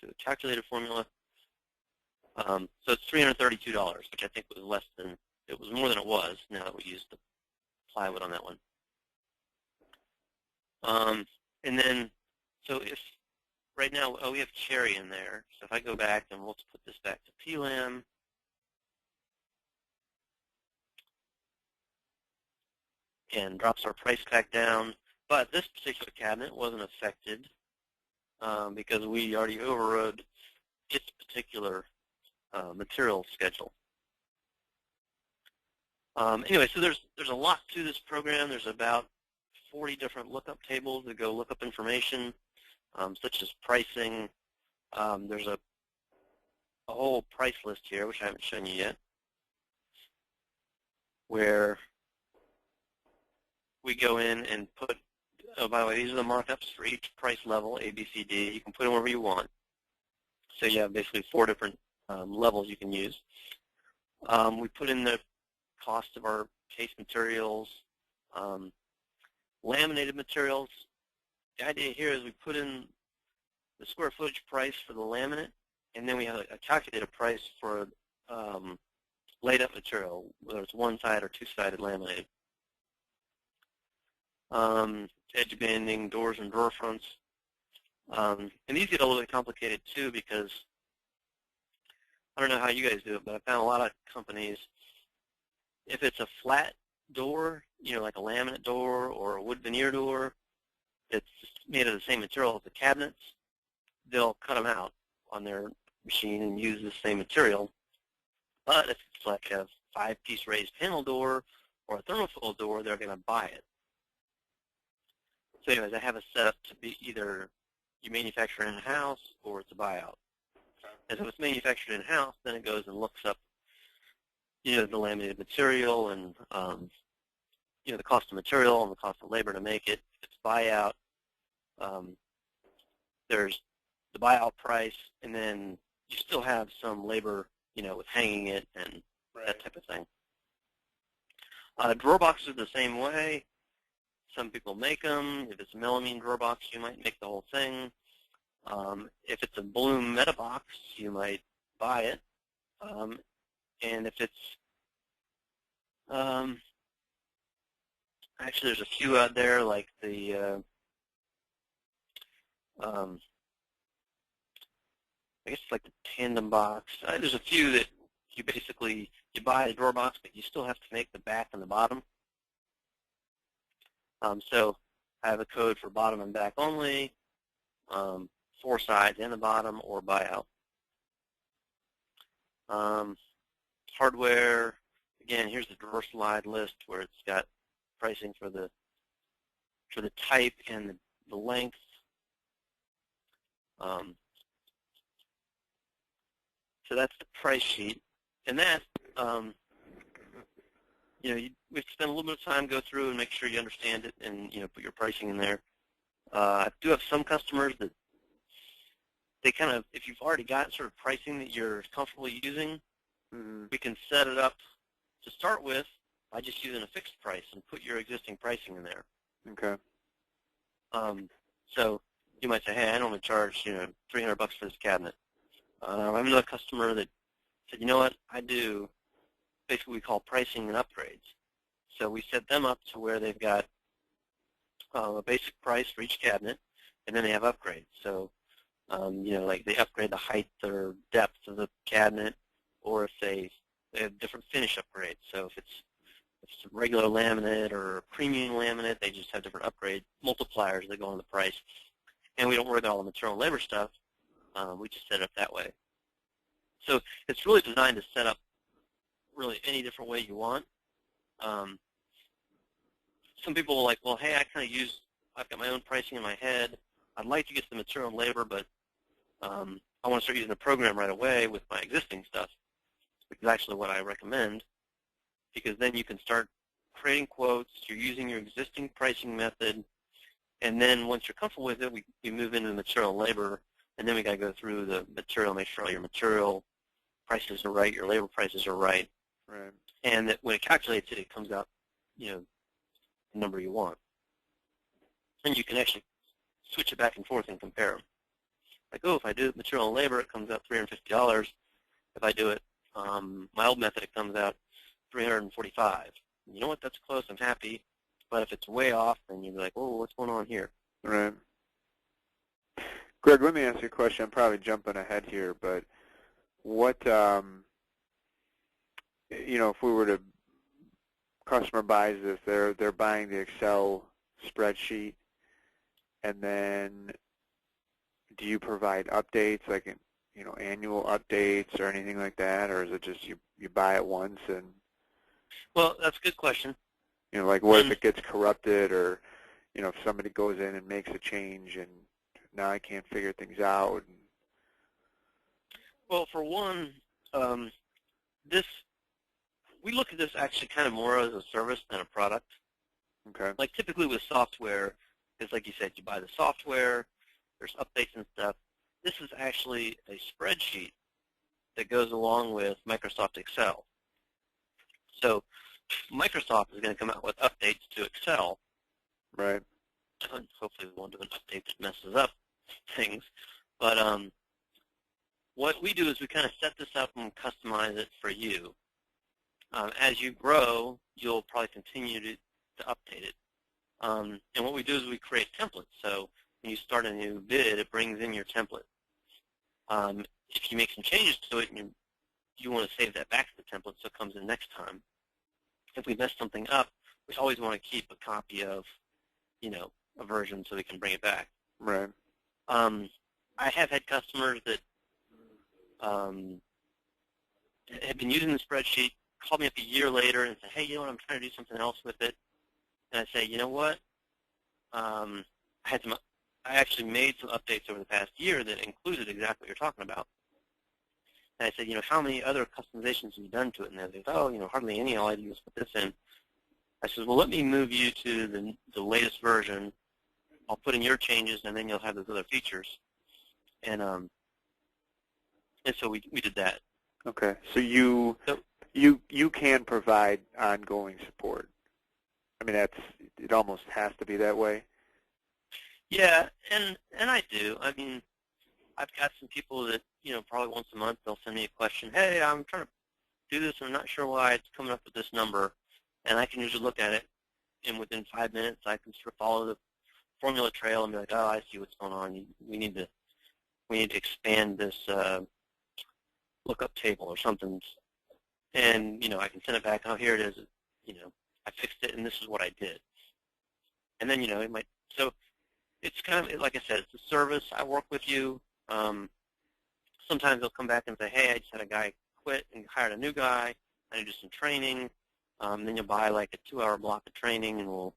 to a calculated formula. So it's $332, which I think was less than, it was more than it was now that we used the plywood on that one. And then, so if right now, we have cherry in there. So if I go back and we'll put this back to PLAM. And drops our price back down. But this particular cabinet wasn't affected because we already overrode its particular material schedule. Anyway, so there's a lot to this program. There's about 40 different lookup tables that go look up information, such as pricing. There's a whole price list here, which I haven't shown you yet, where we go in and put, oh, by the way, these are the markups for each price level, A, B, C, D. You can put them wherever you want. So you have basically 4 different levels you can use. We put in the cost of our case materials, laminated materials. The idea here is we put in the square footage price for the laminate, and then we have a calculated price for laid up material, whether it's one-sided or two-sided laminated. Edge banding, doors and drawer fronts. And these get a little bit complicated too because I don't know how you guys do it, but I found a lot of companies, if it's a flat door, you know, like a laminate door or a wood veneer door that's made of the same material as the cabinets, they'll cut them out on their machine and use the same material. But if it's like a 5-piece raised panel door or a thermofoil door, they're going to buy it. So anyways, I have it set up to be either you manufacture in-house or it's a buyout. And so if it's manufactured in-house, then it goes and looks up, you know, the laminated material and, you know, the cost of material and the cost of labor to make it. If it's buyout, there's the buyout price, and then you still have some labor, you know, with hanging it and that type of thing. Drawer boxes are the same way. Some people make them. If it's a melamine drawer box, you might make the whole thing. If it's a Bloom Meta box, you might buy it. And if it's Actually, there's a few out there like the I guess it's like the tandem box. There's a few that you basically buy a drawer box, but you still have to make the back and the bottom. So I have a code for bottom and back only, 4 sides and the bottom, or buyout. Hardware, again, here's the drawer slide list where it's got pricing for the type and the length. So that's the price sheet, and that we have to spend a little bit of time, go through and make sure you understand it, and put your pricing in there. I do have some customers that they kind of, if you've already got sort of pricing that you're comfortable using, we can set it up to start with by just using a fixed price and put your existing pricing in there. Okay. So you might say, hey, I normally charge $300 for this cabinet. I have another customer that said, you know what, I do basically we call pricing and upgrades. So we set them up to where they've got a basic price for each cabinet, and then they have upgrades. So like they upgrade the height or depth of the cabinet, or if they have different finish upgrades. So if it's a regular laminate or a premium laminate, they just have different upgrade multipliers that go on the price. And we don't worry about all the material and labor stuff. We just set it up that way. So it's really designed to set up really any different way you want. Some people are like, well, hey, I've got my own pricing in my head. I'd like to get the material and labor, but I want to start using the program right away with my existing stuff, which is actually what I recommend, because then you can start creating quotes. You're using your existing pricing method, and then once you're comfortable with it, we move into the material and labor, and then we got to go through the material, make sure all your material prices are right, your labor prices are right, and that when it calculates it, it comes out, the number you want. And you can actually switch it back and forth and compare them. Like, oh, if I do material and labor, it comes out $350. If I do it my old method, it comes out $345. You know what? That's close. I'm happy. But if it's way off, then you'll be like, oh, what's going on here? Right. Greg, let me ask you a question. I'm probably jumping ahead here, but what, if we were to, customer buys this, they're buying the Excel spreadsheet, and then do you provide updates, like annual updates or anything like that, or is it just you buy it once and? Well, that's a good question. Like what if it gets corrupted, or if somebody goes in and makes a change and now I can't figure things out? Well, for one, we look at this actually kind of more as a service than a product. Okay. Like typically with software, it's like you said, you buy the software, there's updates and stuff. This is actually a spreadsheet that goes along with Microsoft Excel. So Microsoft is going to come out with updates to Excel. Right. Hopefully we won't do an update that messes up things. But what we do is we kind of set this up and customize it for you. As you grow, you'll probably continue to update it. And what we do is we create templates. So when you start a new bid, it brings in your template. If you make some changes to it and you want to save that back to the template so it comes in next time, if we mess something up, we always want to keep a copy of, a version so we can bring it back. Right. I have had customers that have been using the spreadsheet, call me up a year later and say, hey, I'm trying to do something else with it. And I say, you know what? I actually made some updates over the past year that included exactly what you're talking about. And I said, how many other customizations have you done to it? And they said, oh, hardly any. All I do is put this in. I said, well, let me move you to the latest version. I'll put in your changes, and then you'll have those other features. And so we did that. Okay. So you can provide ongoing support. I mean, it almost has to be that way. Yeah, and I do. I mean, I've got some people that, probably once a month they'll send me a question. Hey, I'm trying to do this, and I'm not sure why it's coming up with this number. And I can usually look at it and within 5 minutes I can sort of follow the formula trail and be like, oh, I see what's going on. We need to expand this lookup table or something, and I can send it back. Oh, here it is. I fixed it, and this is what I did. And then it might. So it's kind of like I said, it's a service. I work with you. Sometimes they'll come back and say, hey, I just had a guy quit and hired a new guy. I need to do some training. Then you'll buy like a 2-hour block of training, and or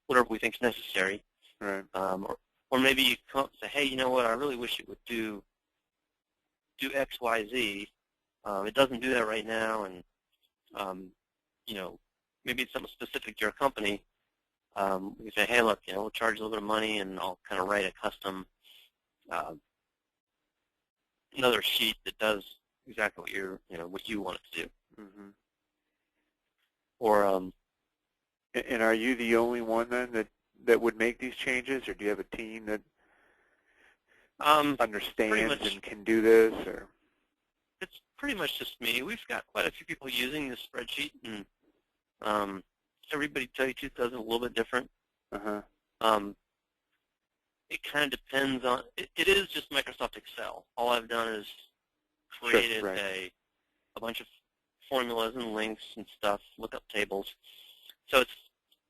whatever we think is necessary. Right. Or maybe you come up and say, hey, you know what? I really wish it would do X, Y, Z. It doesn't do that right now, and maybe it's something specific to your company. We say, hey, look, we'll charge a little bit of money, and I'll kind of write a custom another sheet that does exactly what you want it to do. Mm-hmm. Or and are you the only one then that would make these changes, or do you have a team that understands and can do this? Or it's pretty much just me. We've got quite a few people using this spreadsheet, and everybody, to tell you the truth, does it a little bit different. Uh-huh. It kind of depends on. It is just Microsoft Excel. All I've done is created Sure, right. a bunch of formulas and links and stuff, lookup tables. So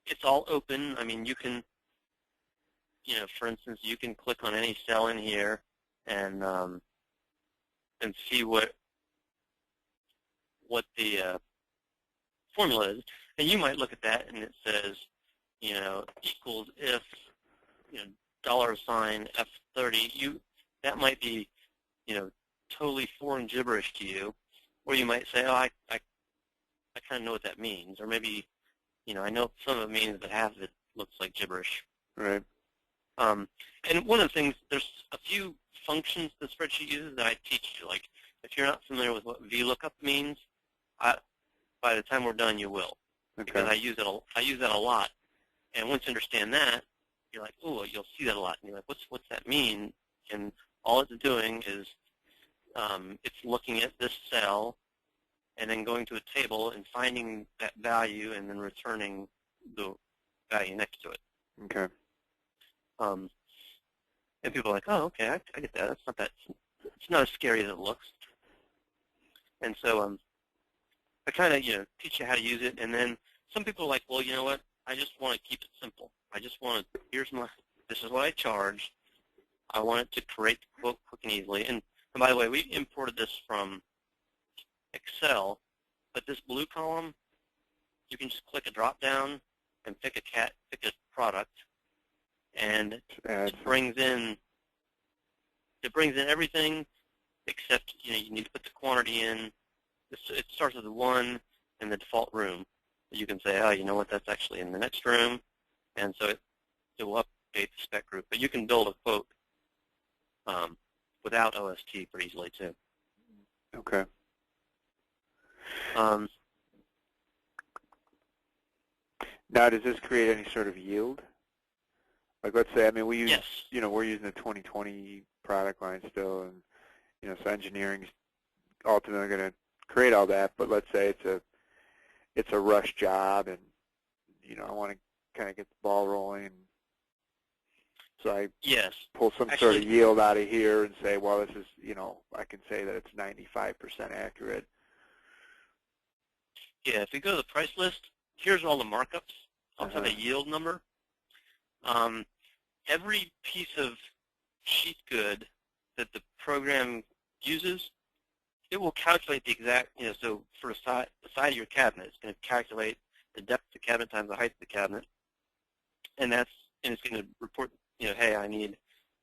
it's all open. I mean, you can, for instance, you can click on any cell in here and see what the formula is, and you might look at that and it says, equals if, $sign F30. That might be, totally foreign gibberish to you, or you might say, oh, I kind of know what that means, or maybe, I know some of it means, but half of it looks like gibberish. Right. And one of the things, there's a few functions the spreadsheet uses that I teach you. Like, if you're not familiar with what VLOOKUP means, by the time we're done, you will, because I use that a lot. And once you understand that, you're like, oh, you'll see that a lot, and you're like, what's that mean? And all it's doing is it's looking at this cell and then going to a table and finding that value and then returning the value next to it. Okay. And people are like, oh, okay, I get that. It's not as scary as it looks. And so I kind of teach you how to use it, and then some people are like, well, you know what? I just want to keep it simple. I just want to. This is what I charge. I want it to create the quote quick and easily. And by the way, we imported this from Excel, but this blue column, you can just click a drop down and pick a product, and it brings in everything except you need to put the quantity in. It starts with a 1 in the default room. You can say, oh, you know what, that's actually in the next room, and so it will update the spec group. But you can build a quote without OST pretty easily too. Okay. Now, does this create any sort of yield? Like, let's say, I mean, we use, yes. We're using the 2020 product line still, and so engineering's ultimately going to create all that. But let's say it's a rush job, and I want to kind of get the ball rolling. So I pull some sort of yield out of here and say, well, this is, I can say that it's 95% accurate. Yeah, if you go to the price list, here's all the markups. I'll have a yield number. Every piece of sheet good that the program uses, it will calculate the exact, so for the side of your cabinet, it's going to calculate the depth of the cabinet times the height of the cabinet, and it's going to report, hey, I need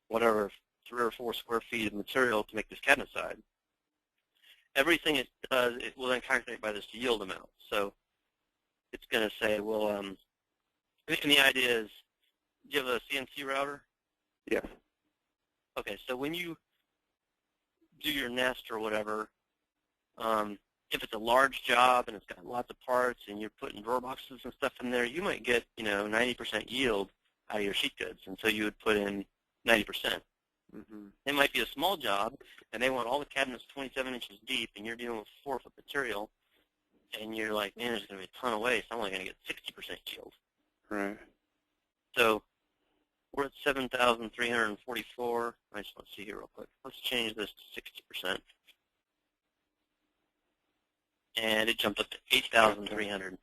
whatever 3 or 4 square feet of material to make this cabinet side. Everything it does, it will then calculate by this yield amount. So it's going to say, well, and the idea is, do you have a CNC router? Yes. Okay, so when you do your nest or whatever, if it's a large job and it's got lots of parts and you're putting drawer boxes and stuff in there, you might get 90% yield out of your sheet goods, and so you would put in 90%. Mm-hmm. It might be a small job, and they want all the cabinets 27 inches deep, and you're dealing with 4-foot material, and you're like, man, there's going to be a ton of waste. I'm only going to get yield. Right. So we're at 7,344. I just want to see here real quick. Let's change this to 60%. And it jumped up to 8,300.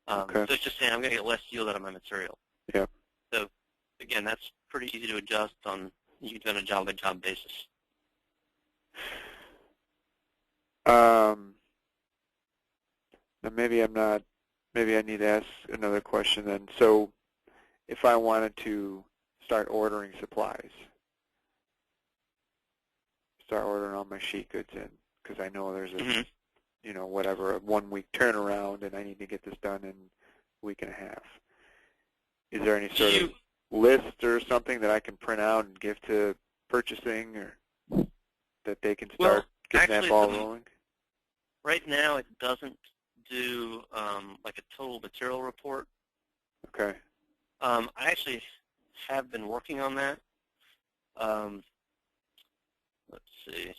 Okay. So it's just saying I'm going to get less yield out of my material. Yep. So, again, that's pretty easy to adjust on a job-by-job basis. Now maybe I need to ask another question then. So if I wanted to start ordering supplies, start ordering all my sheet goods in, because I know there's a, a 1 week turnaround and I need to get this done in a week and a half. Is there any sort of list or something that I can print out and give to purchasing, or that they can start getting that ball rolling? Right now, it doesn't do like a total material report. Okay. I actually have been working on that. Let's see.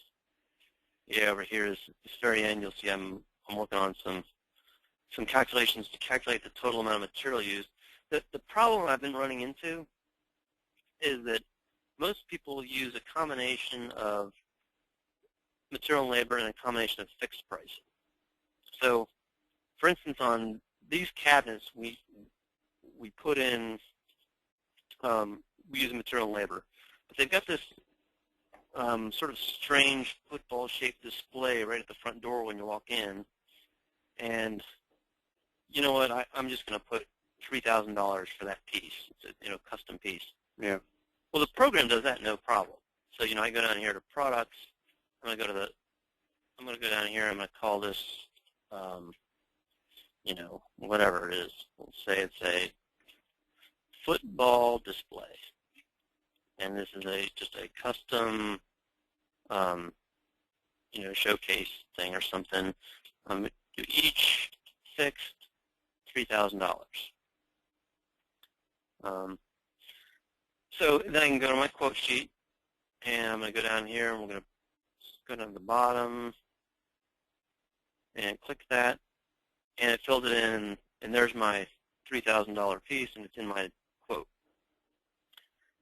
Yeah, over here is this very end. You'll see I'm working on some calculations to calculate the total amount of material used. The problem I've been running into is that most people use a combination of material and labor and a combination of fixed pricing. So, for instance, on these cabinets, we put in, we use material and labor. But they've got this sort of strange football-shaped display right at the front door when you walk in. And you know what? I'm just going to put $3,000 for that piece. It's a custom piece. Yeah. Well, the program does that no problem. So I go down here to products. I'm going to go down here. I'm going to call this, whatever it is. We'll say it's a football display, and this is just a custom, showcase thing or something. Do each fixed $3,000. So then I can go to my quote sheet, and I'm going to go down here, and we're going to go down to the bottom and click that, and it filled it in, and there's my $3,000 piece, and it's in my quote.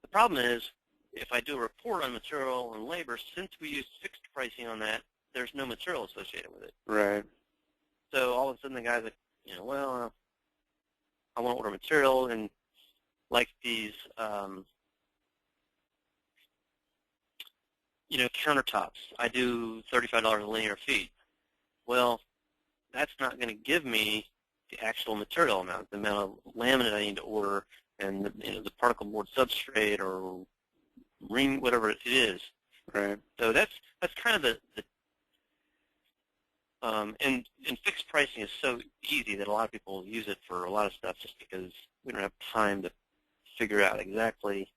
The problem is, if I do a report on material and labor, since we use fixed pricing on that, there's no material associated with it. Right. So all of a sudden the guy's like, I want to order material, and like these, countertops, I do $35 a linear feet. Well, that's not going to give me the actual material amount, the amount of laminate I need to order, and the particle board substrate or ring, whatever it is. Right. So that's kind of the and fixed pricing is so easy that a lot of people use it for a lot of stuff just because we don't have time to figure out exactly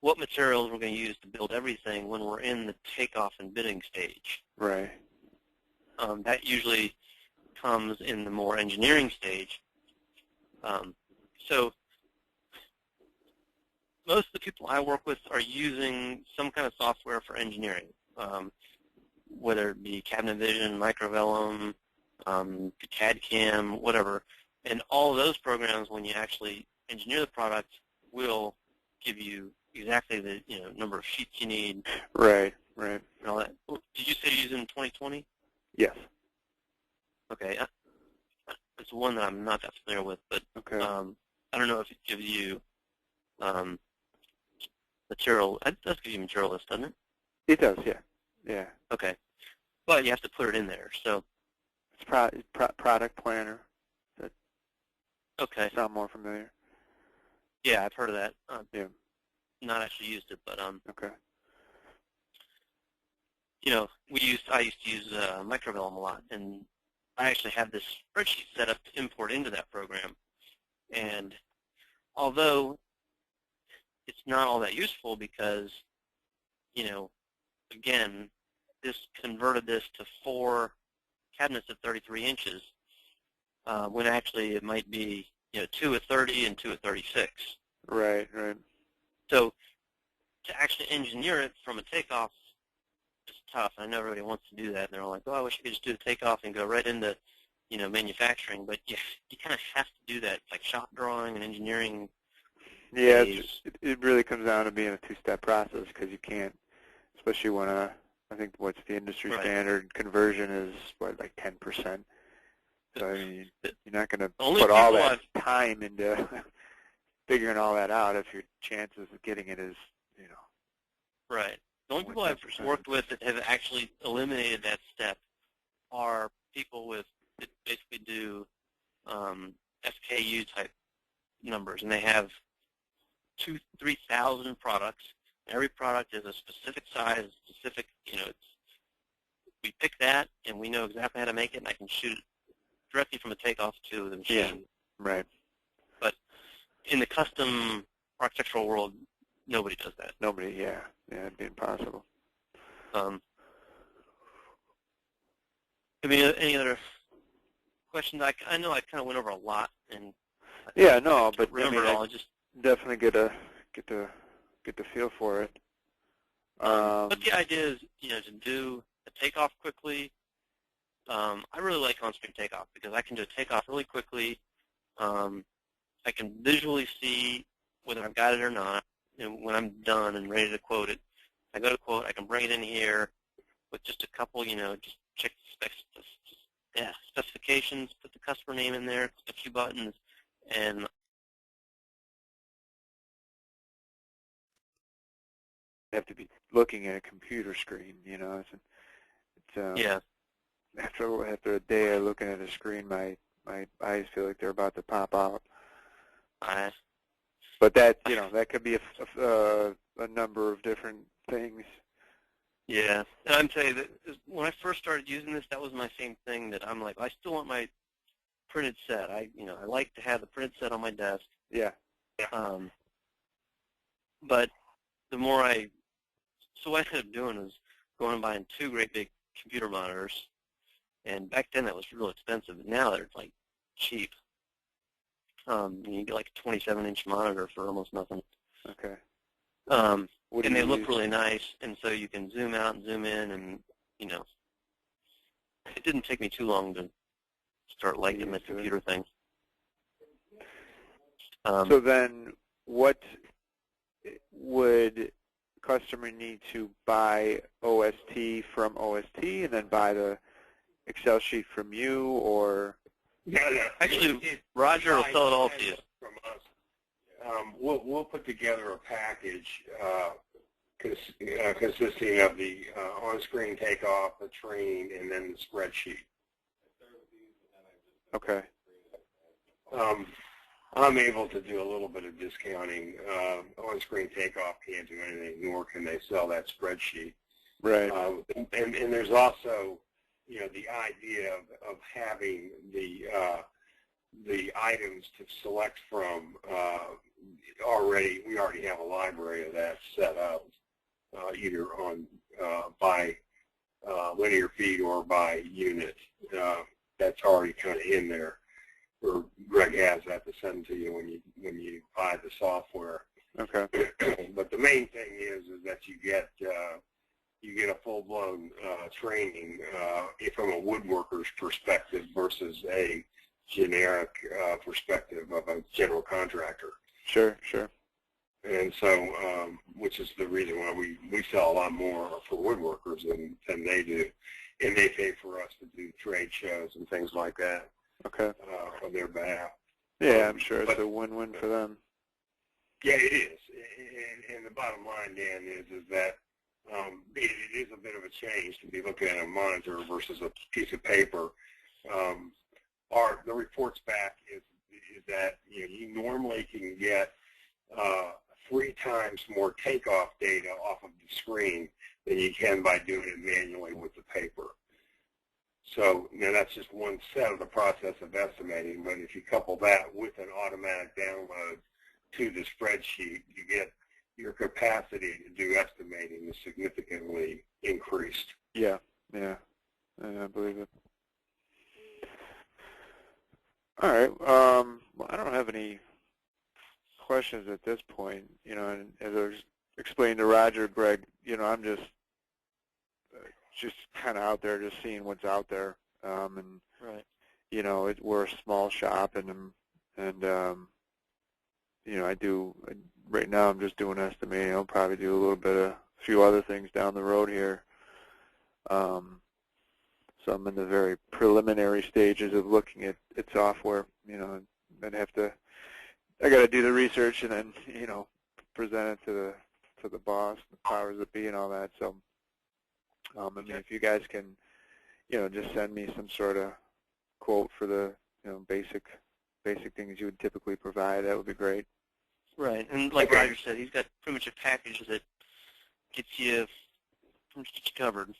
what materials we're going to use to build everything when we're in the takeoff and bidding stage. Right. That usually comes in the more engineering stage. So most of the people I work with are using some kind of software for engineering, whether it be Cabinet Vision, Microvellum, CAD/CAM, whatever. And all of those programs, when you actually engineer the product, will give you exactly the number of sheets you need. Right. Right. And all that. Did you say you're using 2020? Yes. Okay. It's one that I'm not that familiar with, but okay. I don't know if it gives you material. It does give you material list, doesn't it? It does, yeah. Yeah. Okay. But you have to put it in there. So it's product planner. That okay. Sound more familiar? Yeah, I've heard of that. Yeah. Not actually used it, but okay. I used to use Microvellum a lot, and I actually have this spreadsheet set up to import into that program. And although it's not all that useful because, again, this converted this to 4 cabinets at 33 inches, when actually it might be, 2 at 30 and 2 at 36. Right, right. So to actually engineer it from a takeoff is tough. I know everybody wants to do that, and they're all like, oh, I wish I could just do the takeoff and go right into manufacturing, but you kind of have to do that, like shop drawing and engineering. Yeah, it really comes down to being a two-step process because you can't, especially when I think what's the industry standard conversion is like 10%. So I mean, you're not going to put all that time into figuring all that out if your chances of getting it is, Right. The only people I've worked with that have actually eliminated that step are people that basically do SKU type numbers, and they have 2,000-3,000 products. Every product is a specific size, specific. We pick that, and we know exactly how to make it, and I can shoot it directly from a takeoff to the machine. Yeah. Right. But in the custom architectural world, nobody does that. Nobody. Yeah. Yeah, it'd be impossible. Any other questions? I know I kind of went over a lot, and yeah, no, but remember it all. I just definitely get the feel for it. But the idea is, to do a takeoff quickly. I really like on-screen takeoff because I can do a takeoff really quickly. I can visually see whether I've got it or not. And when I'm done and ready to quote it, I go to quote. I can bring it in here with just a couple, just check the specifications, put the customer name in there, click a few buttons, and you have to be looking at a computer screen. It's yeah. After a day of looking at a screen, my eyes feel like they're about to pop out. But that that could be a number of different things. Yeah, and I'm telling you that when I first started using this, that was my same thing. That I'm like, I still want my printed set. I like to have the printed set on my desk. Yeah. But the more so what I ended up doing is going and buying 2 great big computer monitors, and back then that was real expensive. But now they're like cheap. You get like a 27-inch monitor for almost nothing. Okay. And they look really nice, and so you can zoom out and zoom in, and it didn't take me too long to start liking the computer thing. So then, what would customer need to buy OST from OST, and then buy the Excel sheet from you, or? No. Actually, Roger will sell it all to you. From us. We'll put together a package consisting of the on-screen takeoff, the training, and then the spreadsheet. Okay. I'm able to do a little bit of discounting. On-screen takeoff can't do anything, nor can they sell that spreadsheet. Right. And there's also, the idea of having the items to select from we already have a library of that set up, either on by linear feet or by unit. That's already kind of in there. Or Greg has that to send to you when you buy the software. Okay. But the main thing is that you get a full-blown training from a woodworker's perspective versus a generic perspective of a general contractor. Sure. And so, which is the reason why we sell a lot more for woodworkers than they do, and they pay for us to do trade shows and things like that. Okay. On their behalf. Yeah, I'm sure it's a win-win for them. Yeah, it is. And the bottom line, Dan, is that it is a bit of a change to be looking at a monitor versus a piece of paper. The reports back is that you normally can get 3 times more takeoff data off of the screen than you can by doing it manually with the paper. So that's just one set of the process of estimating, but if you couple that with an automatic download to the spreadsheet, you get your capacity to do estimating is significantly increased. Yeah, I believe it. All right, well, I don't have any questions at this point, and as I was explaining to Roger, Greg, I'm just kind of out there just seeing what's out there, and right. we're a small shop, and right now I'm just doing estimating. I'll probably do a few other things down the road here. So I'm in the very preliminary stages of looking at software. I got to do the research and then present it to the boss, the powers that be, and all that. So if you guys can just send me some sort of quote for the basic things you would typically provide, that would be great. Right, and like Roger said, he's got pretty much a package that gets you covered,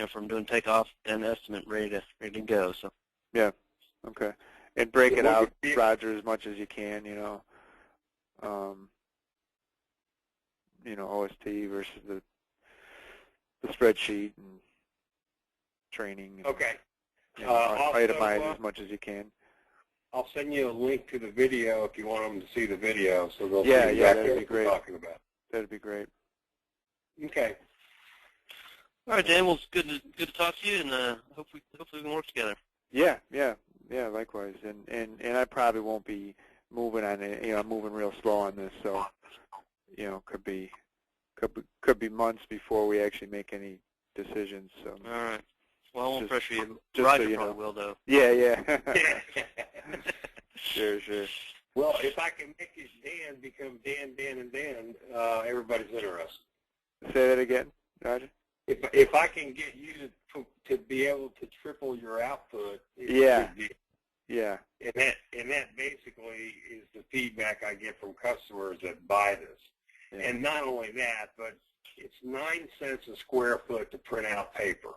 from doing takeoff and estimate ready to go. So yeah, okay, and break it out, Roger, as much as you can. OST versus the spreadsheet and training. And, okay. Itemize as much as you can. I'll send you a link to the video if you want them to see the video, so they'll see exactly that'd be great. What we're talking about. That'd be great. Okay. All right, Dan. Well, it's good to talk to you, and hopefully we can work together. Yeah, likewise. And I probably won't be moving on it. I'm moving real slow on this, so could be months before we actually make any decisions. So. All right. Well, I won't pressure you. Just Roger so you probably know. will, though. Yeah. Sure. Well, if I can make it Dan become Dan, and Dan, everybody's interested. Say that again, Roger. If I can get you to be able to triple your output, Yeah. And that basically is the feedback I get from customers that buy this. Yeah. And not only that, but it's 9 cents a square foot to print out paper.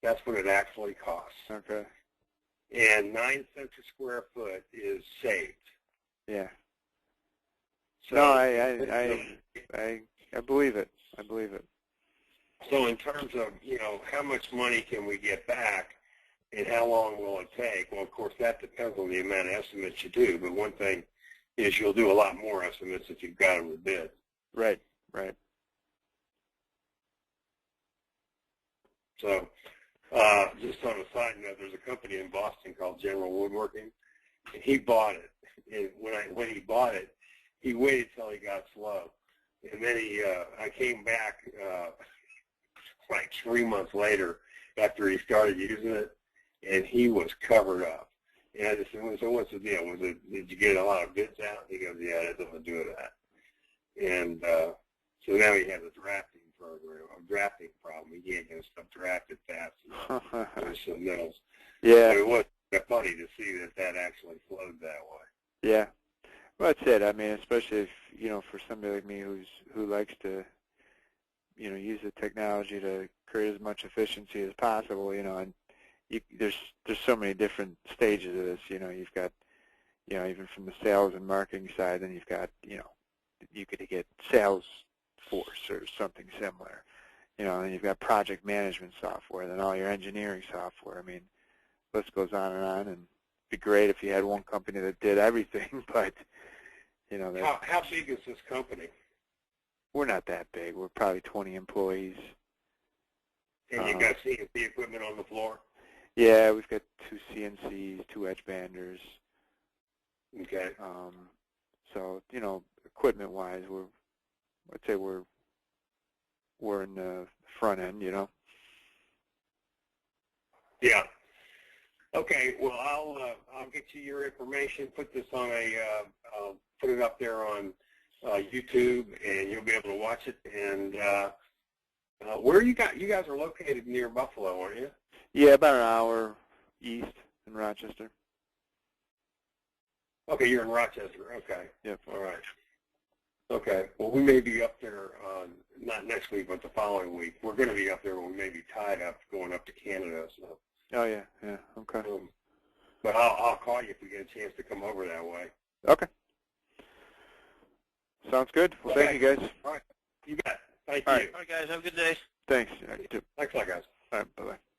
That's what it actually costs. Okay. And 9 cents a square foot is saved. Yeah. So, no, I believe it. I believe it. So in terms of, how much money can we get back and how long will it take? Well, of course, that depends on the amount of estimates you do. But one thing is you'll do a lot more estimates if you've got them to bid. Right. So just on a side note, there's a company in Boston called General Woodworking, and he bought it. And when he bought it, he waited till he got slow. And then I came back like 3 months later after he started using it, and he was covered up. And I just said, so what's the deal? Did you get a lot of bids out? He goes, yeah, that doesn't do that. And so now he has a drafting problem. He can't get stuff drafted fast. There's some middles. Yeah. But it was funny to see that actually flowed that way. Yeah. Well, that's it. I mean, especially if, for somebody like me who likes to, use the technology to create as much efficiency as possible, and there's so many different stages of this. You've got, even from the sales and marketing side, then you've got, you could get Salesforce or something similar. And you've got project management software, then all your engineering software. I mean, list goes on, and it'd be great if you had one company that did everything, but, How big is this company? We're not that big. We're probably 20 employees. And you got CNC equipment on the floor? Yeah, we've got 2 CNCs, 2 edge banders. Okay. So, equipment-wise, I'd say we're in the front end, Yeah. Okay. Well, I'll get you your information. Put this on put it up there on YouTube, and you'll be able to watch it. And where you guys are located near Buffalo, aren't you? Yeah, about an hour east in Rochester. Okay, you're in Rochester. Okay. Yep. All right. Okay. Well, we may be up there, not next week, but the following week. We're going to be up there. We may be tied up going up to Canada. So. Oh yeah. Okay. But I'll call you if we get a chance to come over that way. Okay. Sounds good. Well, okay. Thank you, guys. All right. You bet. Thank you. you. All right, guys. Have a good day. Thanks. You too. Thanks a lot, guys. All right. Bye-bye.